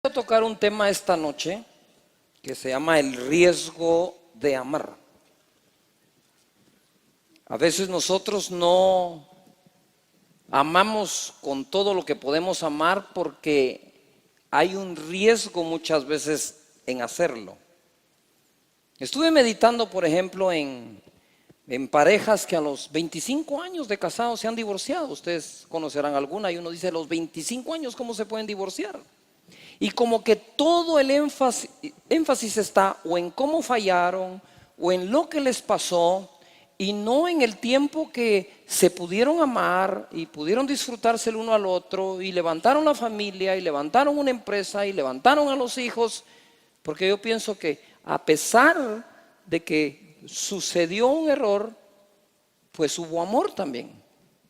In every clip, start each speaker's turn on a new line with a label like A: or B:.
A: Voy a tocar un tema esta noche que se llama el riesgo de amar. A veces nosotros no amamos con todo lo que podemos amar porque hay un riesgo muchas veces en hacerlo. Estuve meditando, por ejemplo, en parejas que a los 25 años de casados se han divorciado. Ustedes conocerán alguna y uno dice, a los 25 años, ¿cómo se pueden divorciar? Y como que todo el énfasis está o en cómo fallaron o en lo que les pasó y no en el tiempo que se pudieron amar y pudieron disfrutarse el uno al otro y levantaron la familia y levantaron una empresa y levantaron a los hijos. Porque yo pienso que a pesar de que sucedió un error, pues hubo amor también.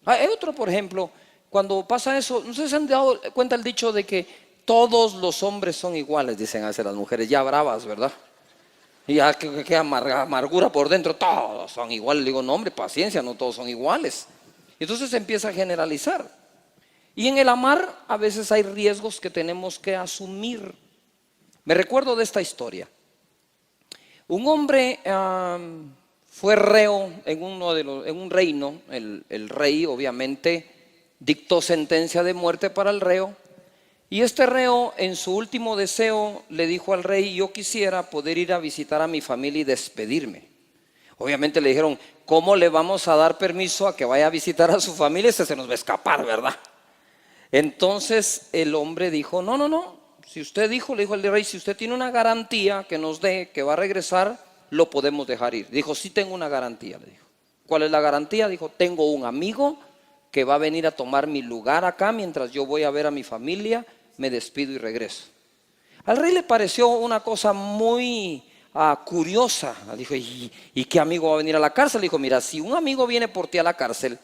A: Hay otro, por ejemplo, cuando pasa eso, no sé si se han dado cuenta el dicho de que todos los hombres son iguales, dicen a veces las mujeres, ya bravas, ¿verdad? Y ya que amargura por dentro, todos son iguales. Le digo, no hombre, paciencia, no todos son iguales. Y entonces se empieza a generalizar. Y en el amar a veces hay riesgos que tenemos que asumir. Me recuerdo de esta historia. Un hombre fue reo en un reino. El rey obviamente dictó sentencia de muerte para el reo. Y este reo en su último deseo le dijo al rey, yo quisiera poder ir a visitar a mi familia y despedirme. Obviamente le dijeron, ¿cómo le vamos a dar permiso a que vaya a visitar a su familia? Se nos va a escapar, ¿verdad? Entonces el hombre dijo, no. Si usted dijo, le dijo el rey, si usted tiene una garantía que nos dé que va a regresar, lo podemos dejar ir. Dijo, sí tengo una garantía, le dijo. ¿Cuál es la garantía? Dijo, tengo un amigo que va a venir a tomar mi lugar acá mientras yo voy a ver a mi familia, me despido y regreso. Al rey le pareció una cosa muy curiosa. Dijo, ¿y qué amigo va a venir a la cárcel? Dijo, mira, si un amigo viene por ti a la cárcel,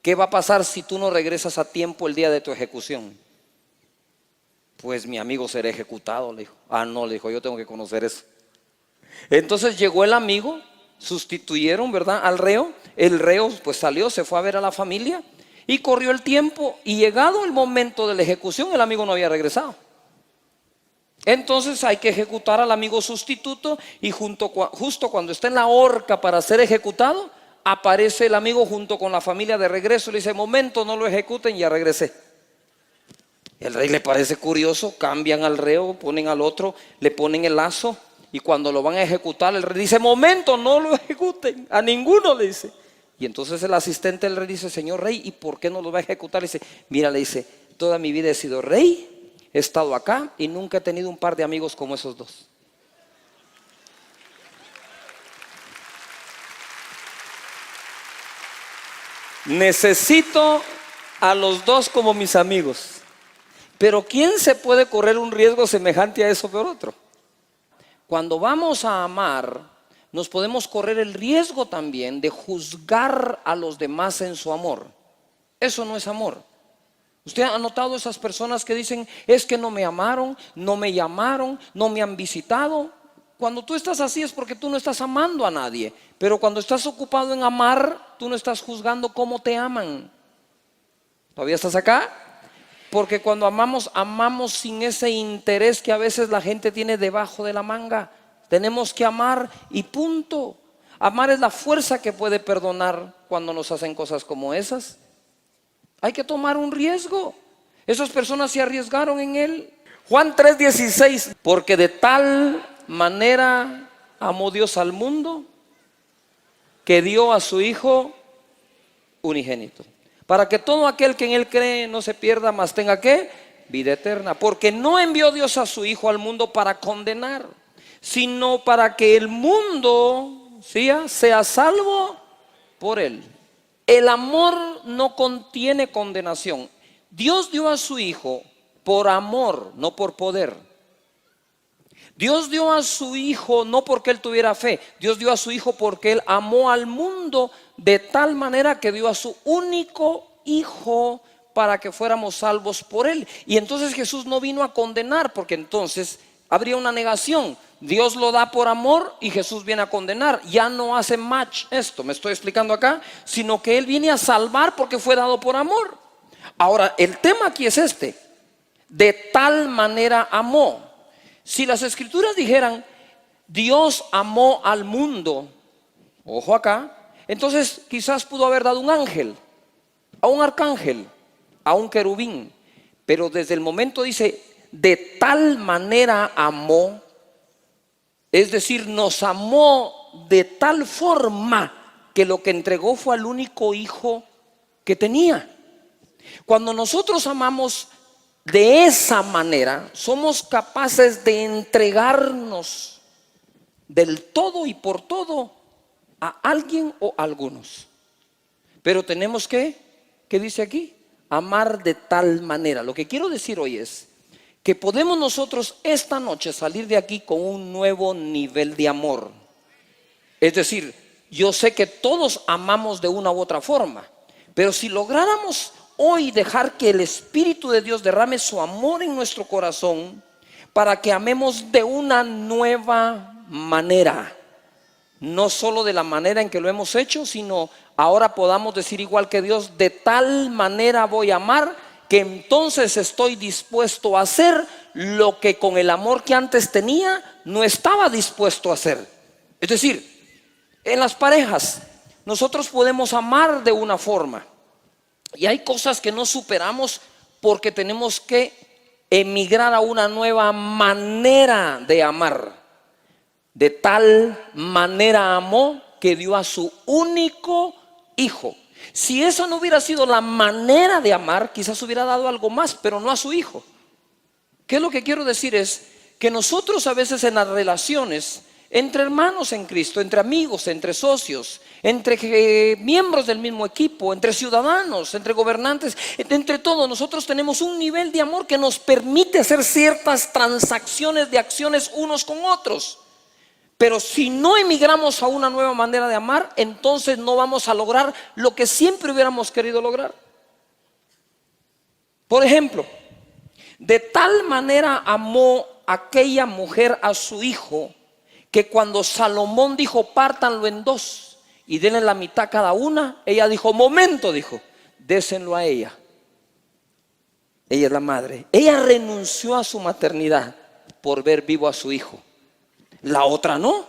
A: ¿qué va a pasar si tú no regresas a tiempo el día de tu ejecución? Pues mi amigo será ejecutado, le dijo. No, le dijo, yo tengo que conocer eso. Entonces llegó el amigo, sustituyeron, ¿verdad?, al reo. El reo pues salió, se fue a ver a la familia y corrió el tiempo y llegado el momento de la ejecución el amigo no había regresado. Entonces hay que ejecutar al amigo sustituto y justo cuando está en la horca para ser ejecutado, aparece el amigo junto con la familia de regreso y le dice, momento, no lo ejecuten, ya regresé. El rey le parece curioso, cambian al reo, ponen al otro, le ponen el lazo y cuando lo van a ejecutar el rey dice, momento, no lo ejecuten, a ninguno, le dice. Y entonces el asistente del rey dice, señor rey, ¿y por qué no lo va a ejecutar? Le dice, mira, le dice, toda mi vida he sido rey, he estado acá y nunca he tenido un par de amigos como esos dos. Necesito a los dos como mis amigos. Pero ¿quién se puede correr un riesgo semejante a eso por otro? Cuando vamos a amar, nos podemos correr el riesgo también de juzgar a los demás en su amor. Eso no es amor. ¿Usted ha notado esas personas que dicen, es que no me amaron, no me llamaron, no me han visitado? Cuando tú estás así es porque tú no estás amando a nadie. Pero cuando estás ocupado en amar, tú no estás juzgando cómo te aman. ¿Todavía estás acá? Porque cuando amamos, amamos sin ese interés que a veces la gente tiene debajo de la manga. Tenemos que amar y punto. Amar es la fuerza que puede perdonar cuando nos hacen cosas como esas. Hay que tomar un riesgo. Esas personas se arriesgaron en él. Juan 3:16, porque de tal manera amó Dios al mundo que dio a su Hijo unigénito, para que todo aquel que en él cree no se pierda, mas tenga ¿qué? Vida eterna. Porque no envió Dios a su Hijo al mundo para condenar, sino para que el mundo sea salvo por él. El amor no contiene condenación. Dios dio a su Hijo por amor, no por poder. Dios dio a su Hijo no porque él tuviera fe. Dios dio a su Hijo porque él amó al mundo de tal manera que dio a su único Hijo para que fuéramos salvos por él. Y entonces Jesús no vino a condenar, porque entonces habría una negación. Dios lo da por amor y Jesús viene a condenar. Ya no hace match esto, me estoy explicando acá, sino que él viene a salvar porque fue dado por amor. Ahora, el tema aquí es este. De tal manera amó. Si las escrituras dijeran, Dios amó al mundo, ojo acá, entonces quizás pudo haber dado un ángel, a un arcángel, a un querubín. Pero desde el momento dice, de tal manera amó, es decir, nos amó de tal forma que lo que entregó fue al único hijo que tenía. Cuando nosotros amamos de esa manera, somos capaces de entregarnos del todo y por todo a alguien o a algunos. Pero tenemos que, ¿qué dice aquí? Amar de tal manera. Lo que quiero decir hoy es que podemos nosotros esta noche salir de aquí con un nuevo nivel de amor. Es decir, yo sé que todos amamos de una u otra forma, pero si lográramos hoy dejar que el Espíritu de Dios derrame su amor en nuestro corazón para que amemos de una nueva manera, no solo de la manera en que lo hemos hecho, sino ahora podamos decir igual que Dios, de tal manera voy a amar que entonces estoy dispuesto a hacer lo que con el amor que antes tenía no estaba dispuesto a hacer. Es decir, en las parejas nosotros podemos amar de una forma y hay cosas que no superamos porque tenemos que emigrar a una nueva manera de amar. De tal manera amó que dio a su único hijo. Si esa no hubiera sido la manera de amar, quizás hubiera dado algo más, pero no a su hijo. ¿Qué es lo que quiero decir? Es que nosotros a veces en las relaciones, entre hermanos en Cristo, entre amigos, entre socios, entre miembros del mismo equipo, entre ciudadanos, entre gobernantes, entre todos, nosotros tenemos un nivel de amor que nos permite hacer ciertas transacciones de acciones unos con otros. Pero si no emigramos a una nueva manera de amar, entonces no vamos a lograr lo que siempre hubiéramos querido lograr. Por ejemplo, de tal manera amó aquella mujer a su hijo, que cuando Salomón dijo, pártanlo en dos y denle la mitad cada una, ella dijo, momento, dijo, désenlo a ella. Ella es la madre. Ella renunció a su maternidad por ver vivo a su hijo. La otra no.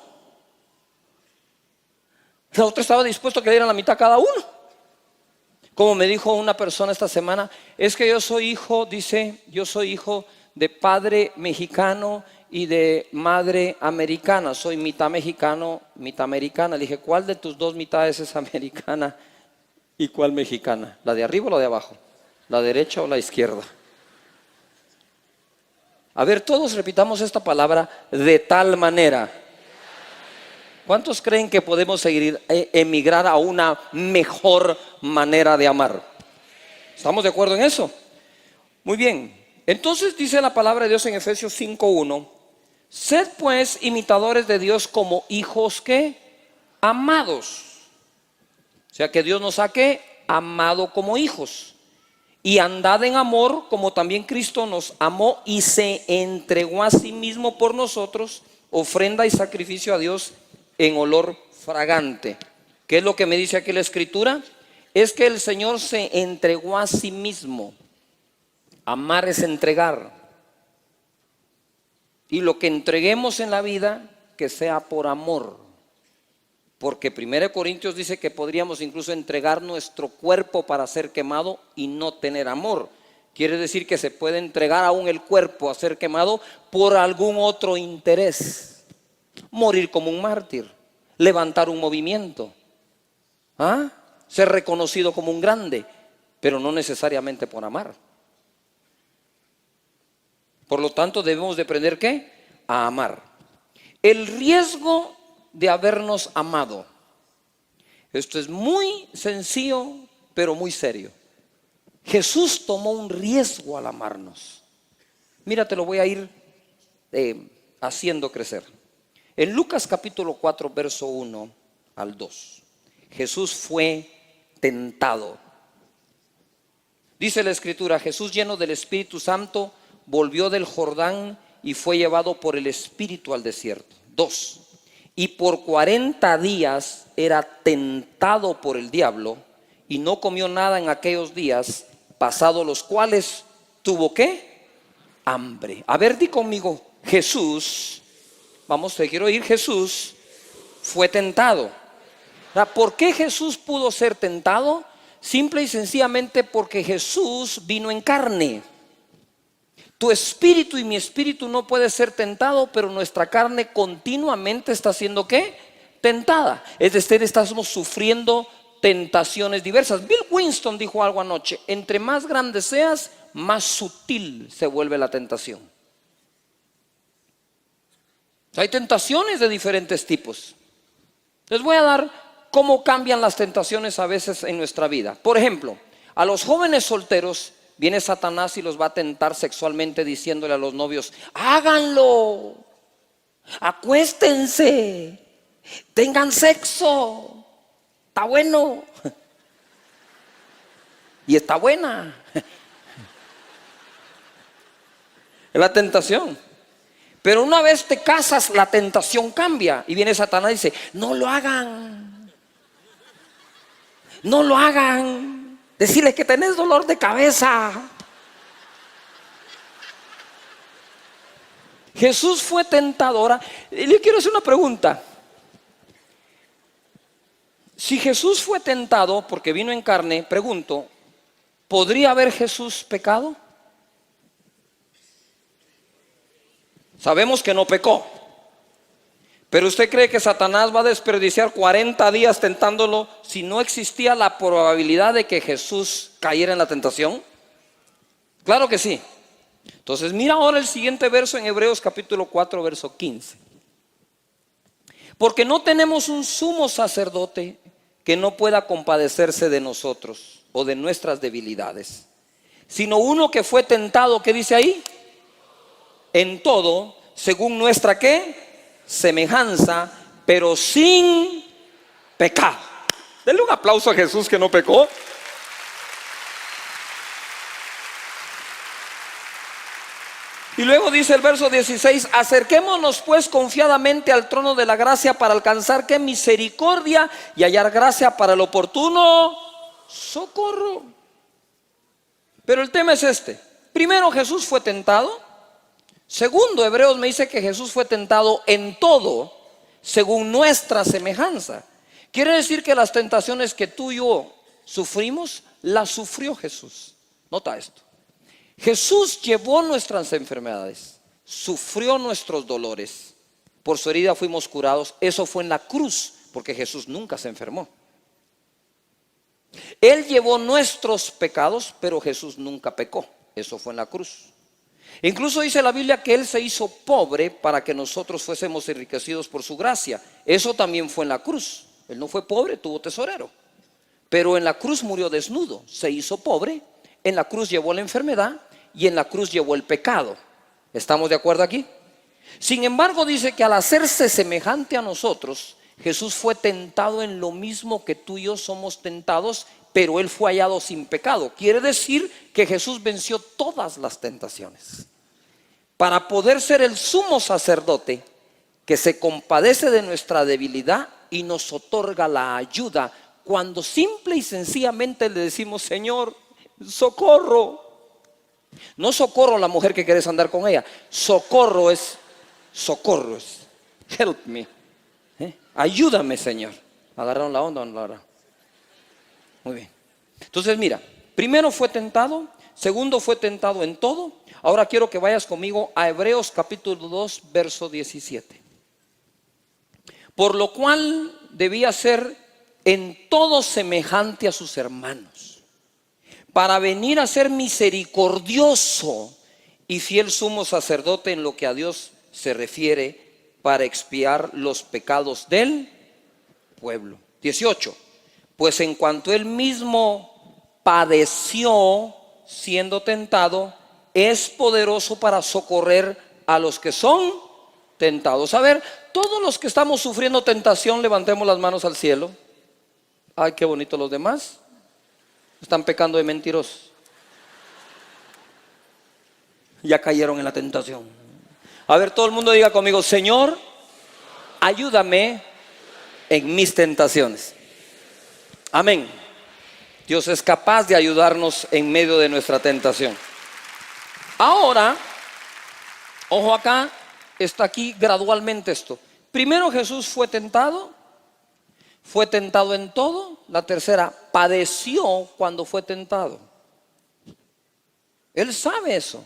A: La otra estaba dispuesta a que le dieran la mitad cada uno. Como me dijo una persona esta semana, es que yo soy hijo, dice, yo soy hijo de padre mexicano y de madre americana. Soy mitad mexicano, mitad americana. Le dije, ¿cuál de tus dos mitades es americana y cuál mexicana? ¿La de arriba o la de abajo? ¿La derecha o la izquierda? A ver, todos repitamos esta palabra, de tal manera. ¿Cuántos creen que podemos emigrar a una mejor manera de amar? ¿Estamos de acuerdo en eso? Muy bien. Entonces dice la palabra de Dios en Efesios 5:1, sed pues imitadores de Dios como hijos que amados. O sea que Dios nos ha amado como hijos. Y andad en amor como también Cristo nos amó y se entregó a sí mismo por nosotros, ofrenda y sacrificio a Dios en olor fragante. ¿Qué es lo que me dice aquí la Escritura? Es que el Señor se entregó a sí mismo. Amar es entregar. Y lo que entreguemos en la vida, que sea por amor. Porque 1 Corintios dice que podríamos incluso entregar nuestro cuerpo para ser quemado y no tener amor. Quiere decir que se puede entregar aún el cuerpo a ser quemado por algún otro interés. Morir como un mártir, levantar un movimiento, ser reconocido como un grande, pero no necesariamente por amar. Por lo tanto, debemos de aprender ¿qué? A amar. El riesgo de habernos amado. Esto es muy sencillo, pero muy serio. Jesús tomó un riesgo al amarnos. Mira, te lo voy a ir haciendo crecer. En Lucas capítulo 4, verso 1 al 2, Jesús fue tentado. Dice la Escritura, Jesús lleno del Espíritu Santo volvió del Jordán y fue llevado por el Espíritu al desierto. 2. Y por 40 días era tentado por el diablo y no comió nada en aquellos días, pasados los cuales tuvo ¿qué? hambre. A ver, di conmigo, Jesús, vamos, te quiero oír, Jesús fue tentado. ¿Por qué Jesús pudo ser tentado? Simple y sencillamente porque Jesús vino en carne. Tu espíritu y mi espíritu no puede ser tentado, pero nuestra carne continuamente está siendo ¿qué? Tentada. Es decir, estamos sufriendo tentaciones diversas. Bill Winston dijo algo anoche: entre más grande seas, más sutil se vuelve la tentación. Hay tentaciones de diferentes tipos. Les voy a dar cómo cambian las tentaciones a veces en nuestra vida. Por ejemplo, a los jóvenes solteros viene Satanás y los va a tentar sexualmente diciéndole a los novios: háganlo, acuéstense, tengan sexo, está bueno. Y está buena. Es la tentación. Pero una vez te casas, la tentación cambia. Y viene Satanás y dice: no lo hagan, no lo hagan. Decirles que tenés dolor de cabeza. Jesús fue tentado. Ahora, le quiero hacer una pregunta. Si Jesús fue tentado porque vino en carne, pregunto, ¿podría haber Jesús pecado? Sabemos que no pecó. Pero ¿usted cree que Satanás va a desperdiciar 40 días tentándolo si no existía la probabilidad de que Jesús cayera en la tentación? Claro que sí. Entonces mira ahora el siguiente verso en Hebreos capítulo 4 verso 15. Porque no tenemos un sumo sacerdote que no pueda compadecerse de nosotros o de nuestras debilidades, sino uno que fue tentado, ¿qué dice ahí? En todo, según nuestra ¿qué? Semejanza, pero sin pecado. Denle un aplauso a Jesús que no pecó. Y luego dice el verso 16: acerquémonos pues confiadamente al trono de la gracia para alcanzar ¿qué? Misericordia y hallar gracia para el oportuno socorro. Pero el tema es este: primero, Jesús fue tentado. Segundo, Hebreos me dice que Jesús fue tentado en todo según nuestra semejanza. Quiere decir que las tentaciones que tú y yo sufrimos, las sufrió Jesús. Nota esto: Jesús llevó nuestras enfermedades, sufrió nuestros dolores, por su herida fuimos curados. Eso fue en la cruz, porque Jesús nunca se enfermó. Él llevó nuestros pecados, pero Jesús nunca pecó. Eso fue en la cruz. Incluso dice la Biblia que Él se hizo pobre para que nosotros fuésemos enriquecidos por su gracia. Eso también fue en la cruz. Él no fue pobre, tuvo tesorero. Pero en la cruz murió desnudo, se hizo pobre. En la cruz llevó la enfermedad y en la cruz llevó el pecado. ¿Estamos de acuerdo aquí? Sin embargo, dice que al hacerse semejante a nosotros, Jesús fue tentado en lo mismo que tú y yo somos tentados, pero Él fue hallado sin pecado. Quiere decir que Jesús venció todas las tentaciones para poder ser el sumo sacerdote que se compadece de nuestra debilidad y nos otorga la ayuda cuando simple y sencillamente le decimos: Señor, socorro. No socorro a la mujer que querés andar con ella. Socorro es help me. Ayúdame, Señor. ¿Agarraron la onda o no la agarraron? Muy bien. Entonces mira, primero fue tentado, segundo fue tentado en todo. Ahora quiero que vayas conmigo a Hebreos capítulo 2 verso 17. Por lo cual debía ser en todo semejante a sus hermanos, para venir a ser misericordioso y fiel sumo sacerdote en lo que a Dios se refiere, para expiar los pecados del pueblo. 18. Pues en cuanto Él mismo padeció siendo tentado, es poderoso para socorrer a los que son tentados. A ver, todos los que estamos sufriendo tentación, levantemos las manos al cielo. Ay, qué bonito. Los demás están pecando de mentirosos. Ya cayeron en la tentación. A ver, todo el mundo diga conmigo: Señor, ayúdame en mis tentaciones. Amén. Dios es capaz de ayudarnos en medio de nuestra tentación. Ahora, Ojo acá, está aquí gradualmente esto. Primero Jesús fue tentado en todo. La tercera, padeció cuando fue tentado. Él sabe eso.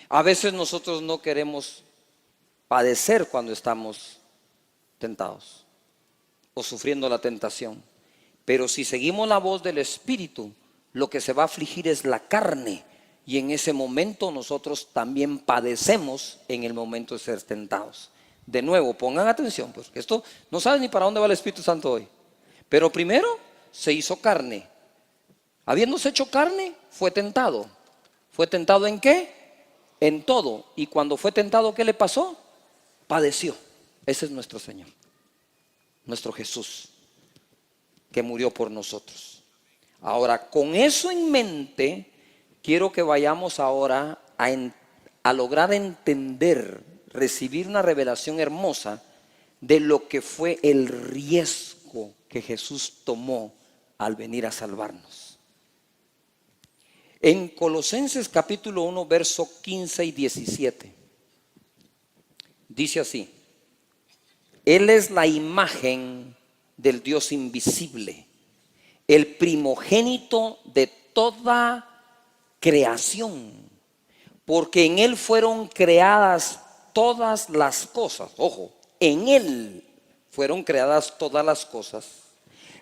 A: A veces nosotros no queremos padecer cuando estamos tentados o sufriendo la tentación. Pero si seguimos la voz del Espíritu, lo que se va a afligir es la carne. Y en ese momento nosotros también padecemos en el momento de ser tentados. De nuevo, pongan atención, porque esto no saben ni para dónde va el Espíritu Santo hoy. Pero primero se hizo carne. Habiéndose hecho carne, fue tentado. ¿Fue tentado en qué? En todo. Y cuando fue tentado, ¿qué le pasó? Padeció. Ese es nuestro Señor, nuestro Jesús, que murió por nosotros. Ahora, con eso en mente, quiero que vayamos ahora a lograr entender, recibir una revelación hermosa de lo que fue el riesgo que Jesús tomó al venir a salvarnos. En Colosenses capítulo 1, verso 15 y 17, dice así: Él es la imagen del Dios invisible, el primogénito de toda creación, porque en Él fueron creadas todas las cosas. Ojo, en Él fueron creadas todas las cosas,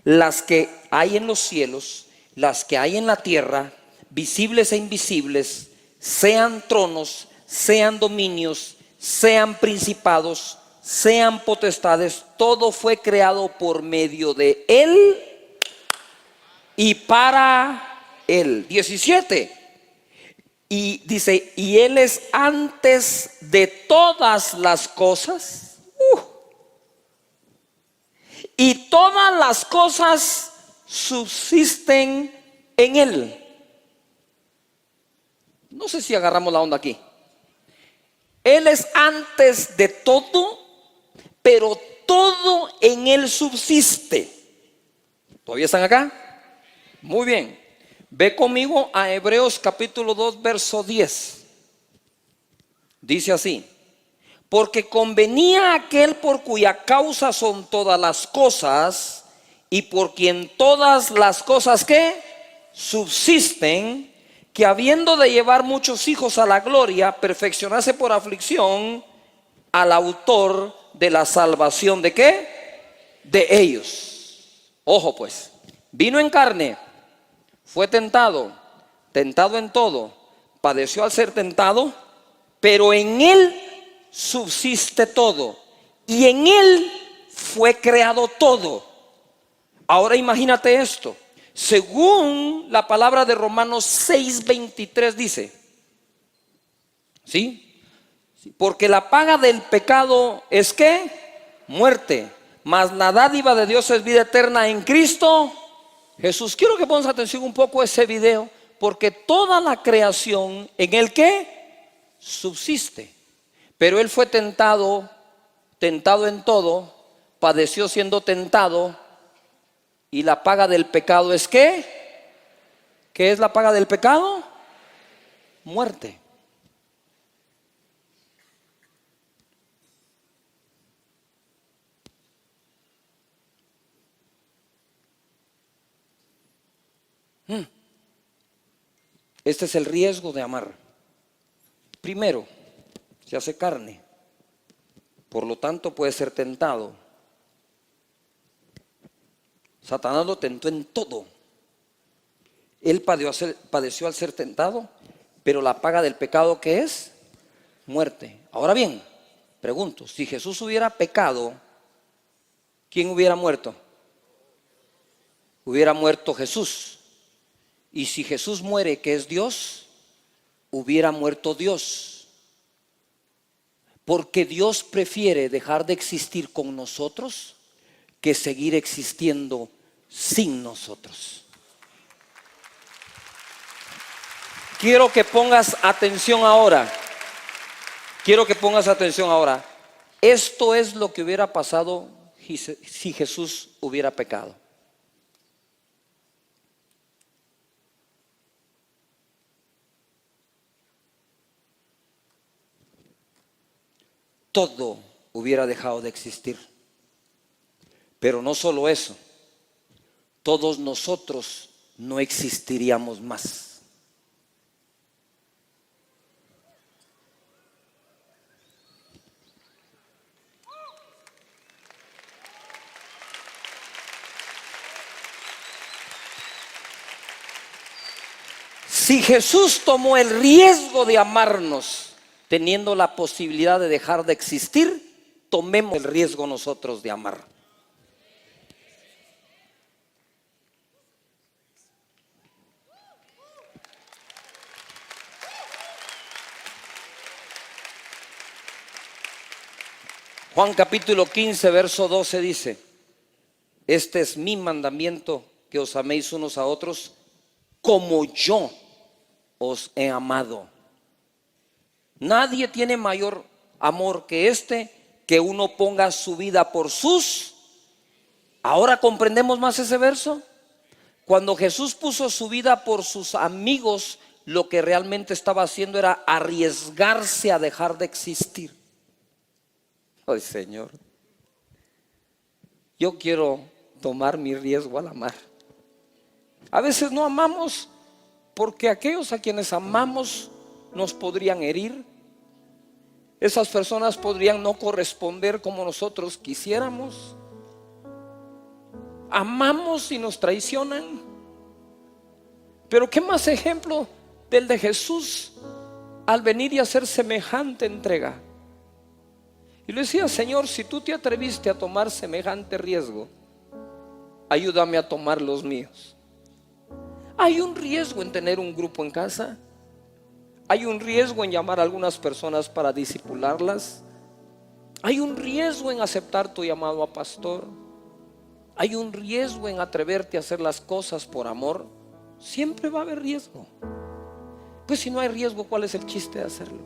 A: las que hay en los cielos, las que hay en la tierra, visibles e invisibles, sean tronos, sean dominios, sean principados, sean potestades. Todo fue creado por medio de Él y para Él. 17. Y dice, y Él es antes de todas las cosas. Y todas las cosas subsisten en Él. No sé si agarramos la onda aquí. Él es antes de todo, pero todo en Él subsiste. ¿Todavía están acá? Muy bien. Ve conmigo a Hebreos capítulo 2, verso 10. Dice así: porque convenía a aquel por cuya causa son todas las cosas, y por quien todas las cosas ¿qué? Subsisten, que habiendo de llevar muchos hijos a la gloria, perfeccionase por aflicción al autor de la salvación. ¿De qué? De ellos. Ojo pues, vino en carne, fue tentado, tentado en todo, padeció al ser tentado, pero en Él subsiste todo y en Él fue creado todo. Ahora imagínate esto. Según la palabra de Romanos 6:23 dice, ¿sí? Porque la paga del pecado es ¿qué? Muerte, mas la dádiva de Dios es vida eterna en Cristo Jesús. Quiero que pongas atención un poco a ese video, porque toda la creación en el que subsiste, pero Él fue tentado, tentado en todo, padeció siendo tentado, y la paga del pecado es ¿qué? ¿Qué es la paga del pecado? Muerte. Este es el riesgo de amar. Primero, se hace carne, por lo tanto puede ser tentado. Satanás lo tentó en todo. Él padeció al ser tentado, pero la paga del pecado ¿qué es? Muerte. Ahora bien, pregunto, si Jesús hubiera pecado, ¿quién hubiera muerto? Hubiera muerto Jesús. Y si Jesús muere, que es Dios, hubiera muerto Dios. Porque Dios prefiere dejar de existir con nosotros que seguir existiendo sin nosotros. Quiero que pongas atención ahora. Quiero que pongas atención ahora. Esto es lo que hubiera pasado si Jesús hubiera pecado. todo hubiera dejado de existir. Pero no solo eso, todos nosotros no existiríamos más. Si Jesús tomó el riesgo de amarnos, teniendo la posibilidad de dejar de existir, tomemos el riesgo nosotros de amar. Juan capítulo 15, verso 12 dice: este es mi mandamiento, que os améis unos a otros como yo os he amado. Nadie tiene mayor amor que este, que uno ponga su vida por sus. Ahora comprendemos más ese verso. Cuando Jesús puso su vida por sus amigos, lo que realmente estaba haciendo era arriesgarse a dejar de existir. Ay, Señor, yo quiero tomar mi riesgo al amar. A veces no amamos porque aquellos a quienes amamos nos podrían herir. Esas personas podrían no corresponder como nosotros quisiéramos. Amamos y nos traicionan. Pero qué más ejemplo del de Jesús al venir y hacer semejante entrega. Y le decía: Señor, si tú te atreviste a tomar semejante riesgo, ayúdame a tomar los míos. Hay un riesgo en tener un grupo en casa. Hay un riesgo en llamar a algunas personas para discipularlas. Hay un riesgo en aceptar tu llamado a pastor. Hay un riesgo en atreverte a hacer las cosas por amor. Siempre va a haber riesgo. Pues si no hay riesgo, ¿cuál es el chiste de hacerlo?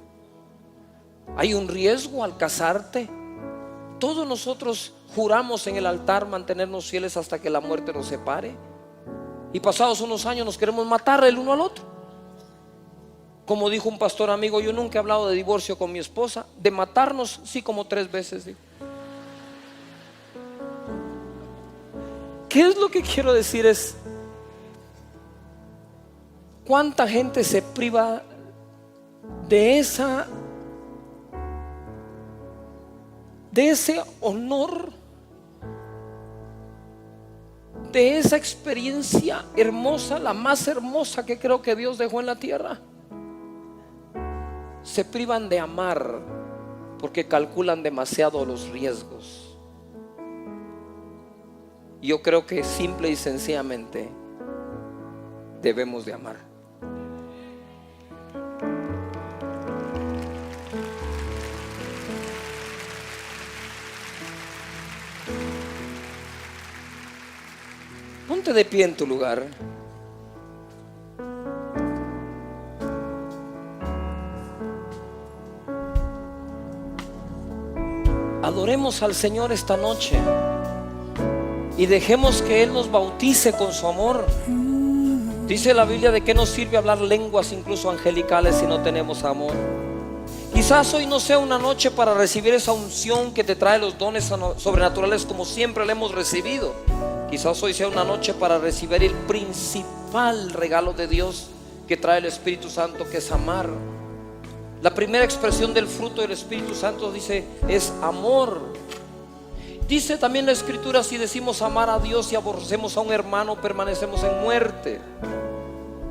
A: Hay un riesgo al casarte. Todos nosotros juramos en el altar mantenernos fieles hasta que la muerte nos separe. Y pasados unos años nos queremos matar el uno al otro. Como dijo un pastor amigo: yo nunca he hablado de divorcio con mi esposa. De matarnos, sí, como 3 veces. ¿Sí? ¿Qué es lo que quiero decir? Es cuánta gente se priva de ese honor, de esa experiencia hermosa, la más hermosa que creo que Dios dejó en la tierra. Se privan de amar porque calculan demasiado los riesgos. Yo creo que simple y sencillamente debemos de amar. Ponte de pie en tu lugar. Adoremos al Señor esta noche y dejemos que Él nos bautice con su amor. Dice la Biblia: ¿de qué nos sirve hablar lenguas incluso angelicales si no tenemos amor? Quizás hoy no sea una noche para recibir esa unción que te trae los dones sobrenaturales como siempre la hemos recibido. Quizás hoy sea una noche para recibir el principal regalo de Dios que trae el Espíritu Santo, que es amar. La primera expresión del fruto del Espíritu Santo, dice, es amor. Dice también la Escritura: si decimos amar a Dios y aborrecemos a un hermano, permanecemos en muerte.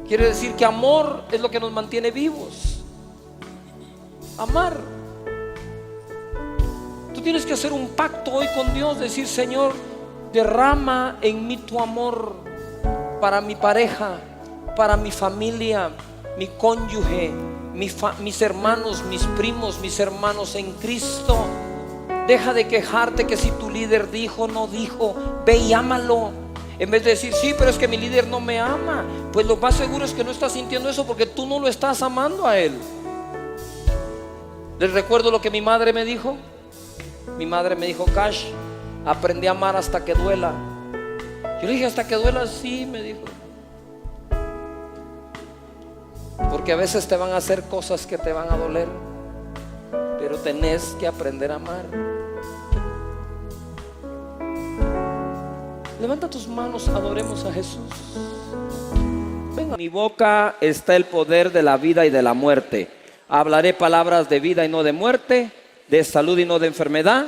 A: Quiere decir que amor es lo que nos mantiene vivos. Amar. Tú tienes que hacer un pacto hoy con Dios, decir: Señor, derrama en mí tu amor para mi pareja, para mi familia, mi cónyuge, mis hermanos, mis primos, mis hermanos en Cristo. Deja de quejarte que si tu líder dijo, no dijo. Ve y ámalo. En vez de decir: sí, pero es que mi líder no me ama. Pues lo más seguro es que no estás sintiendo eso porque tú no lo estás amando a él. Les recuerdo lo que mi madre me dijo. Mi madre me dijo: Cash, aprendí a amar hasta que duela. Yo le dije: ¿hasta que duela? Sí, me dijo. Porque a veces te van a hacer cosas que te van a doler. pero tenés que aprender a amar. Levanta tus manos, adoremos a Jesús. Venga. En mi boca está el poder de la vida y de la muerte. Hablaré palabras de vida y no de muerte, de salud y no de enfermedad,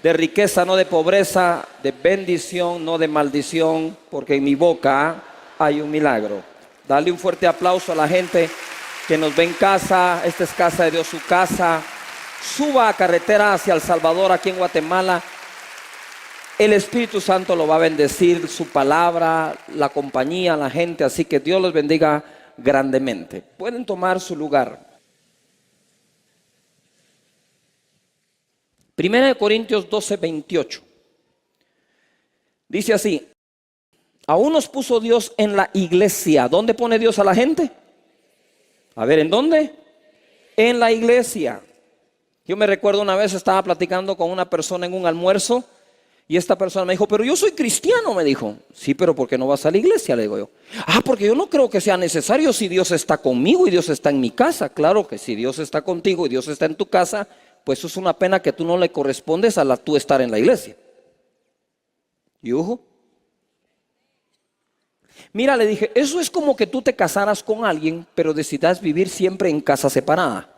A: de riqueza no de pobreza, de bendición no de maldición, porque en mi boca hay un milagro. Dale un fuerte aplauso a la gente que nos ve en casa. Esta es casa de Dios, su casa. Suba a carretera hacia El Salvador, aquí en Guatemala. El Espíritu Santo lo va a bendecir, su palabra, la compañía, la gente. Así que Dios los bendiga grandemente. Pueden tomar su lugar. 1 Corintios 12:28. Dice así: aún nos puso Dios en la iglesia. ¿Dónde pone Dios a la gente? A ver, ¿en dónde? En la iglesia. Yo me recuerdo una vez estaba platicando con una persona en un almuerzo y esta persona me dijo, pero yo soy cristiano, me dijo. Sí, pero ¿por qué no vas a la iglesia? Le digo yo. Porque yo no creo que sea necesario si Dios está conmigo y Dios está en mi casa. Claro que si Dios está contigo y Dios está en tu casa, pues es una pena que tú no le correspondes a tú estar en la iglesia. ¿Y ojo? Mira, le dije, eso es como que tú te casaras con alguien, pero decidas vivir siempre en casa separada.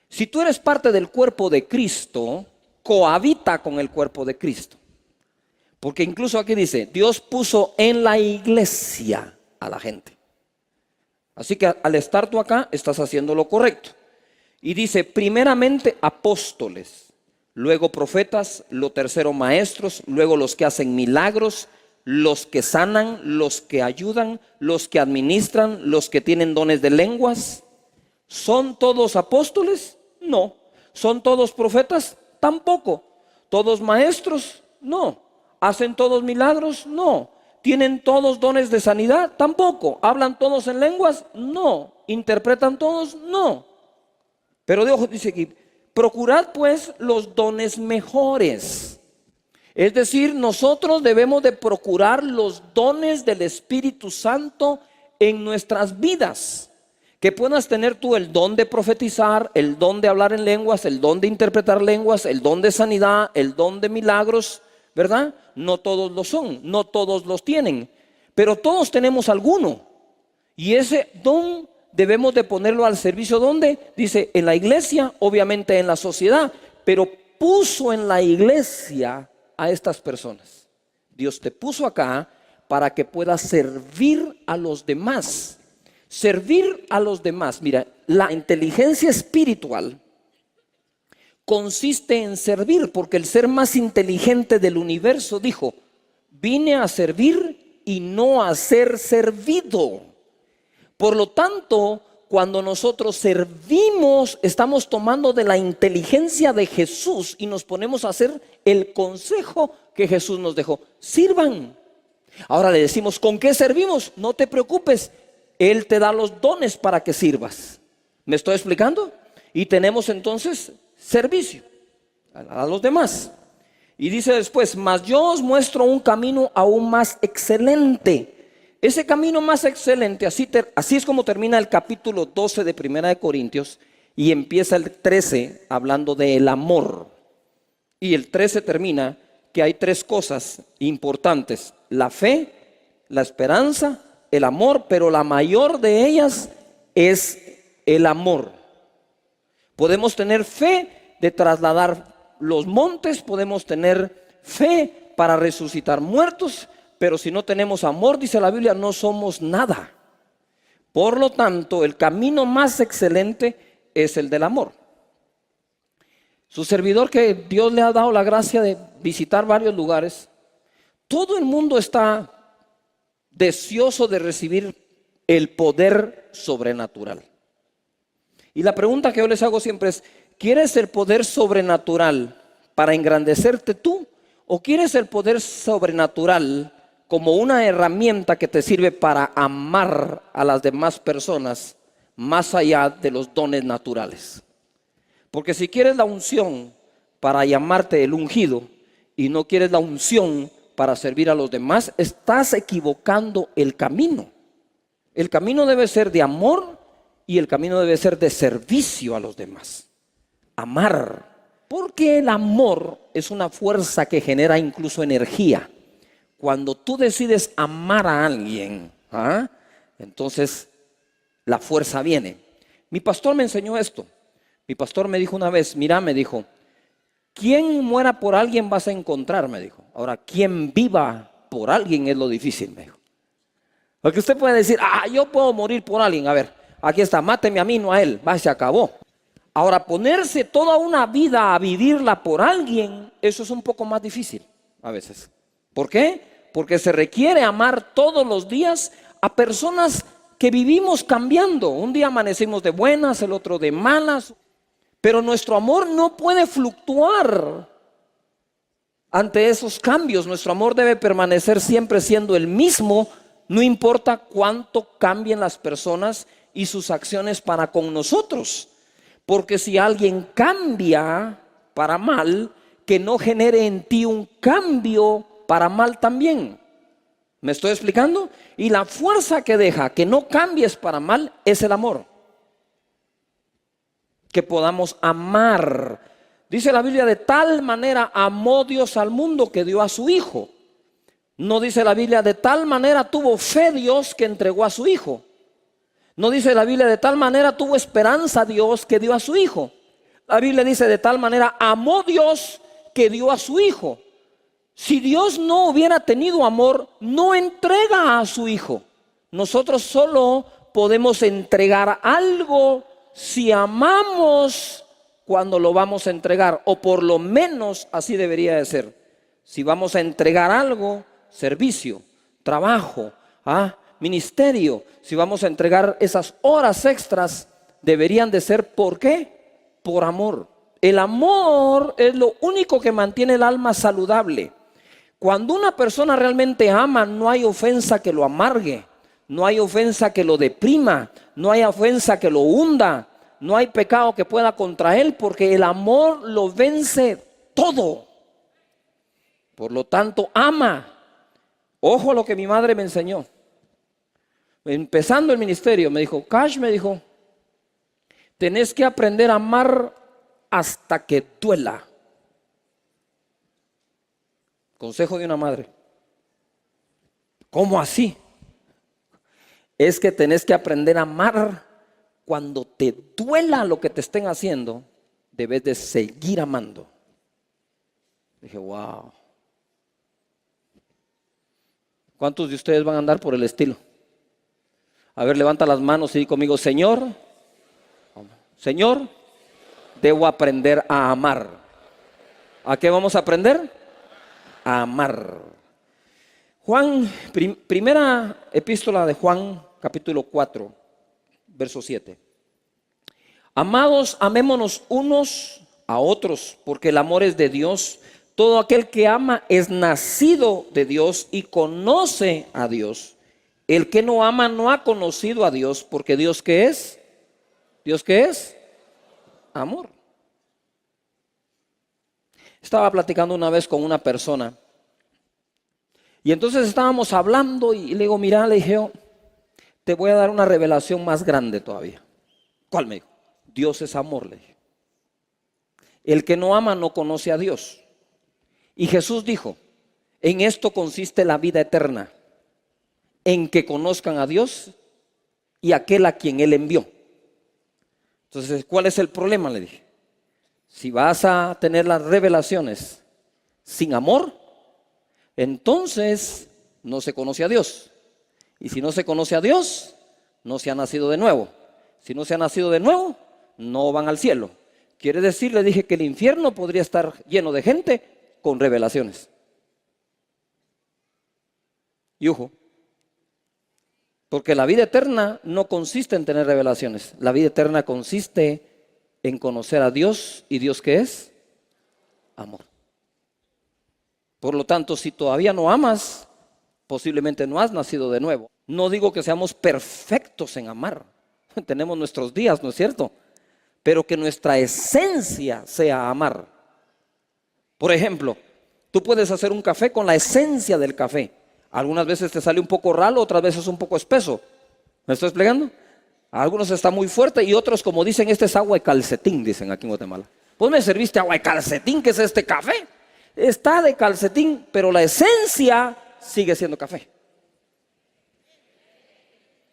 A: Si tú eres parte del cuerpo de Cristo, cohabita con el cuerpo de Cristo. Porque incluso aquí dice, Dios puso en la iglesia a la gente. Así que al estar tú acá, estás haciendo lo correcto. Y dice, primeramente apóstoles, luego profetas, lo tercero maestros, luego los que hacen milagros, los que sanan, los que ayudan, los que administran, los que tienen dones de lenguas. ¿Son todos apóstoles? No. ¿Son todos profetas? Tampoco. ¿Todos maestros? No. ¿Hacen todos milagros? No. ¿Tienen todos dones de sanidad? Tampoco. ¿Hablan todos en lenguas? No. ¿Interpretan todos? No. Pero de ojo dice aquí, procurad pues los dones mejores. Es decir, nosotros debemos de procurar los dones del Espíritu Santo en nuestras vidas. Que puedas tener tú el don de profetizar, el don de hablar en lenguas, el don de interpretar lenguas, el don de sanidad, el don de milagros, ¿verdad? No todos lo son, no todos los tienen, pero todos tenemos alguno. Y ese don debemos de ponerlo al servicio, ¿dónde? Dice, en la iglesia, obviamente en la sociedad, pero puso en la iglesia a estas personas. Dios te puso acá para que puedas servir a los demás. Servir a los demás. Mira, la inteligencia espiritual consiste en servir, porque el ser más inteligente del universo dijo, vine a servir y no a ser servido. Por lo tanto, cuando nosotros servimos, estamos tomando de la inteligencia de Jesús y nos ponemos a hacer el consejo que Jesús nos dejó. Sirvan. Ahora le decimos, ¿con qué servimos? No te preocupes. Él te da los dones para que sirvas. ¿Me estoy explicando? Y tenemos entonces servicio a los demás. Y dice después, mas yo os muestro un camino aún más excelente. Ese camino más excelente, así es como termina el capítulo 12 de Primera de Corintios y empieza el 13 hablando del amor. Y el 13 termina que hay tres cosas importantes: la fe, la esperanza, el amor, pero la mayor de ellas es el amor. Podemos tener fe de trasladar los montes, podemos tener fe para resucitar muertos, pero si no tenemos amor, dice la Biblia, no somos nada. Por lo tanto, el camino más excelente es el del amor. Su servidor, que Dios le ha dado la gracia de visitar varios lugares, todo el mundo está deseoso de recibir el poder sobrenatural. Y la pregunta que yo les hago siempre es, ¿quieres el poder sobrenatural para engrandecerte tú? ¿O quieres el poder sobrenatural como una herramienta que te sirve para amar a las demás personas más allá de los dones naturales? Porque si quieres la unción para llamarte el ungido y no quieres la unción para servir a los demás, estás equivocando el camino. El camino debe ser de amor y el camino debe ser de servicio a los demás. amar. Porque el amor es una fuerza que genera incluso energía. Cuando tú decides amar a alguien, entonces la fuerza viene. Mi pastor me enseñó esto. Mi pastor me dijo una vez, mira, me dijo, quien muera por alguien vas a encontrar, me dijo. Ahora, quien viva por alguien es lo difícil, me dijo. Porque usted puede decir, yo puedo morir por alguien. A ver, aquí está, máteme a mí, no a él. Va, se acabó. Ahora, ponerse toda una vida a vivirla por alguien, eso es un poco más difícil a veces. ¿Por qué? Porque se requiere amar todos los días a personas que vivimos cambiando. Un día amanecimos de buenas, el otro de malas. Pero nuestro amor no puede fluctuar ante esos cambios. Nuestro amor debe permanecer siempre siendo el mismo, no importa cuánto cambien las personas y sus acciones para con nosotros. Porque si alguien cambia para mal, que no genere en ti un cambio para mal también. ¿Me estoy explicando? Y la fuerza que deja que no cambies para mal es el amor. Que podamos amar. Dice la Biblia, de tal manera amó Dios al mundo que dio a su Hijo. No dice la Biblia, de tal manera tuvo fe Dios que entregó a su Hijo. No dice la Biblia, de tal manera tuvo esperanza Dios que dio a su Hijo. La Biblia dice, de tal manera amó Dios que dio a su Hijo. Si Dios no hubiera tenido amor, no entrega a su Hijo. Nosotros solo podemos entregar algo si amamos cuando lo vamos a entregar. O por lo menos así debería de ser. Si vamos a entregar algo, servicio, trabajo, ministerio, si vamos a entregar esas horas extras, deberían de ser, ¿por qué? Por amor. El amor es lo único que mantiene el alma saludable. Cuando una persona realmente ama, no hay ofensa que lo amargue, no hay ofensa que lo deprima, no hay ofensa que lo hunda, no hay pecado que pueda contra él, porque el amor lo vence todo. Por lo tanto, ama. Ojo a lo que mi madre me enseñó. Empezando el ministerio, me dijo, Cash, me dijo, tenés que aprender a amar hasta que duela. Consejo de una madre. ¿Cómo así? Es que tenés que aprender a amar cuando te duela lo que te estén haciendo, debes de seguir amando. Dije, wow. ¿Cuántos de ustedes van a andar por el estilo? A ver, levanta las manos y di conmigo, Señor, debo aprender a amar. ¿A qué vamos a aprender? A amar. Juan, primera epístola de Juan, capítulo 4, verso 7. Amados, amémonos unos a otros, porque el amor es de Dios. Todo aquel que ama es nacido de Dios y conoce a Dios. El que no ama no ha conocido a Dios, porque Dios ¿qué es? ¿Dios qué es? Amor. Estaba platicando una vez con una persona y entonces estábamos hablando y le digo, mira, le dije yo, te voy a dar una revelación más grande todavía. ¿Cuál? Me dijo, Dios es amor, le dije. El que no ama no conoce a Dios. Y Jesús dijo, en esto consiste la vida eterna, en que conozcan a Dios y aquel a quien Él envió. Entonces, ¿cuál es el problema? Le dije. Si vas a tener las revelaciones sin amor, entonces no se conoce a Dios. Y si no se conoce a Dios, no se ha nacido de nuevo. Si no se ha nacido de nuevo, no van al cielo. Quiere decir, le dije, que el infierno podría estar lleno de gente con revelaciones. Y ojo, porque la vida eterna no consiste en tener revelaciones. La vida eterna consiste en conocer a Dios. ¿Y Dios qué es? Amor. Por lo tanto, si todavía no amas, posiblemente no has nacido de nuevo. No digo que seamos perfectos en amar. Tenemos nuestros días, ¿no es cierto? Pero que nuestra esencia sea amar. Por ejemplo, tú puedes hacer un café con la esencia del café. Algunas veces te sale un poco ralo, otras veces un poco espeso. ¿Me estoy explicando? A algunos está muy fuerte y otros, como dicen, este es agua de calcetín, dicen aquí en Guatemala. Vos me serviste agua de calcetín, ¿qué es este café? Está de calcetín, pero la esencia sigue siendo café.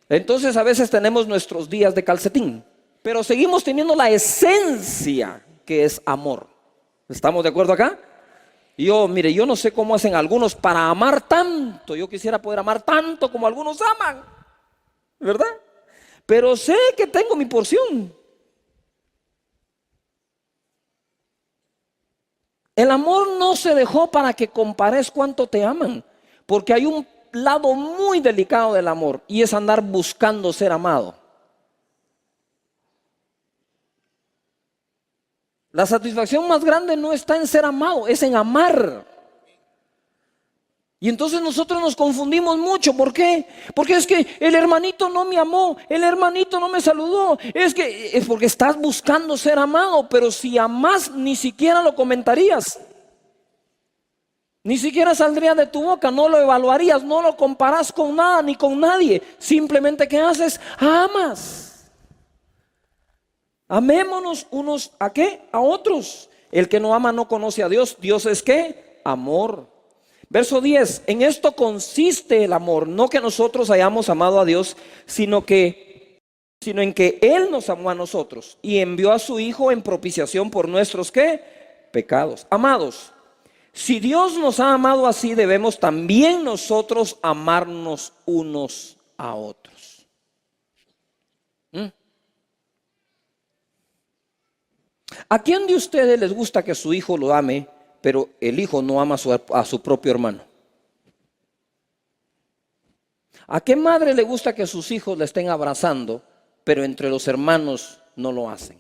A: Entonces a veces tenemos nuestros días de calcetín, pero seguimos teniendo la esencia que es amor. ¿Estamos de acuerdo acá? Mire, yo no sé cómo hacen algunos para amar tanto. Yo quisiera poder amar tanto como algunos aman, ¿verdad? Pero sé que tengo mi porción. El amor no se dejó para que compares cuánto te aman, porque hay un lado muy delicado del amor y es andar buscando ser amado. La satisfacción más grande no está en ser amado, es en amar. Y entonces nosotros nos confundimos mucho. ¿Por qué? Porque es que el hermanito no me amó, el hermanito no me saludó. Es porque estás buscando ser amado, pero si amás ni siquiera lo comentarías. Ni siquiera saldría de tu boca, no lo evaluarías, no lo comparás con nada ni con nadie. Simplemente, ¿qué haces? Amas. Amémonos unos ¿a qué? A otros. El que no ama no conoce a Dios. Dios es ¿qué? Amor. Verso 10, en esto consiste el amor, no que nosotros hayamos amado a Dios, sino en que Él nos amó a nosotros y envió a su Hijo en propiciación por nuestros ¿qué? Pecados. Amados, si Dios nos ha amado así, debemos también nosotros amarnos unos a otros. ¿A quién de ustedes les gusta que su hijo lo ame, pero el hijo no ama a su propio hermano? ¿A qué madre le gusta que sus hijos le estén abrazando, pero entre los hermanos no lo hacen?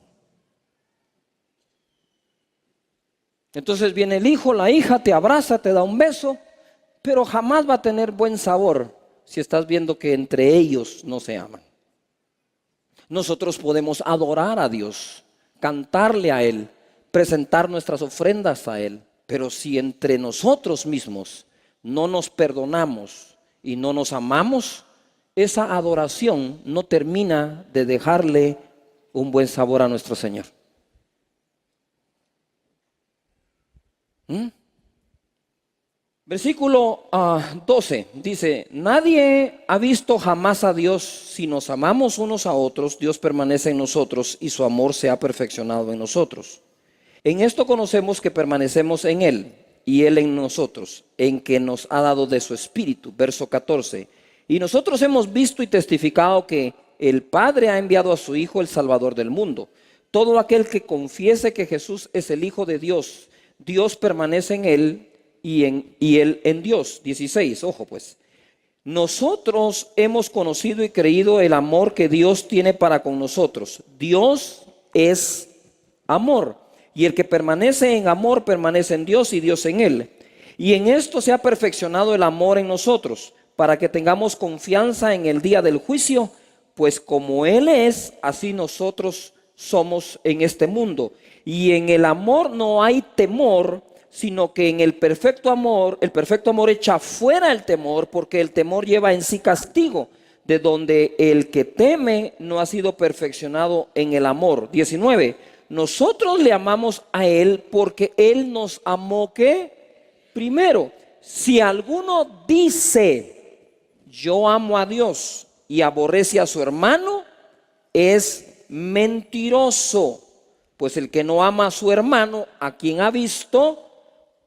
A: Entonces viene el hijo, la hija, te abraza, te da un beso, pero jamás va a tener buen sabor si estás viendo que entre ellos no se aman. Nosotros podemos adorar a Dios, cantarle a Él, presentar nuestras ofrendas a Él, pero si entre nosotros mismos no nos perdonamos y no nos amamos, esa adoración no termina de dejarle un buen sabor a nuestro Señor. Versículo 12 dice: nadie ha visto jamás a Dios. Si nos amamos unos a otros, Dios permanece en nosotros y su amor se ha perfeccionado en nosotros. En esto conocemos que permanecemos en Él y Él en nosotros, en que nos ha dado de su Espíritu. Verso 14, y nosotros hemos visto y testificado que el Padre ha enviado a su Hijo, el Salvador del mundo. Todo aquel que confiese que Jesús es el Hijo de Dios, Dios permanece en Él y Él en Dios. 16, ojo pues. Nosotros hemos conocido y creído el amor que Dios tiene para con nosotros. Dios es amor. Y el que permanece en amor permanece en Dios y Dios en él. Y en esto se ha perfeccionado el amor en nosotros, para que tengamos confianza en el día del juicio, pues como Él es, así nosotros somos en este mundo. Y en el amor no hay temor, sino que en el perfecto amor echa fuera el temor, porque el temor lleva en sí castigo, de donde el que teme no ha sido perfeccionado en el amor. 19. Nosotros le amamos a Él porque Él nos amó ¿qué? Primero. Si alguno dice yo amo a Dios y aborrece a su hermano, es mentiroso. Pues el que no ama a su hermano, a quien ha visto,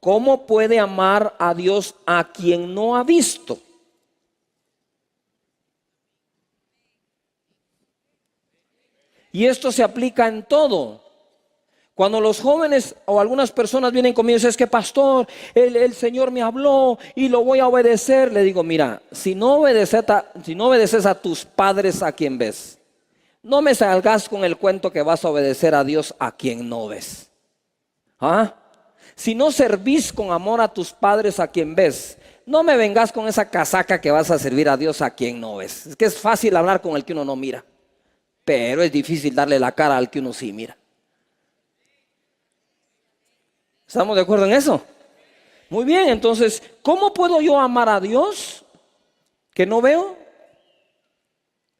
A: ¿cómo puede amar a Dios a quien no ha visto? Y esto se aplica en todo. Cuando los jóvenes o algunas personas vienen conmigo y dicen: es que pastor, el Señor me habló y lo voy a obedecer. Le digo: mira, si no obedeces a tus padres, a quien ves, no me salgas con el cuento que vas a obedecer a Dios a quien no ves. Si no servís con amor a tus padres, a quien ves, no me vengas con esa casaca que vas a servir a Dios a quien no ves. Es que es fácil hablar con el que uno no mira, pero es difícil darle la cara al que uno sí mira. ¿Estamos de acuerdo en eso? Muy bien, entonces, ¿cómo puedo yo amar a Dios que no veo?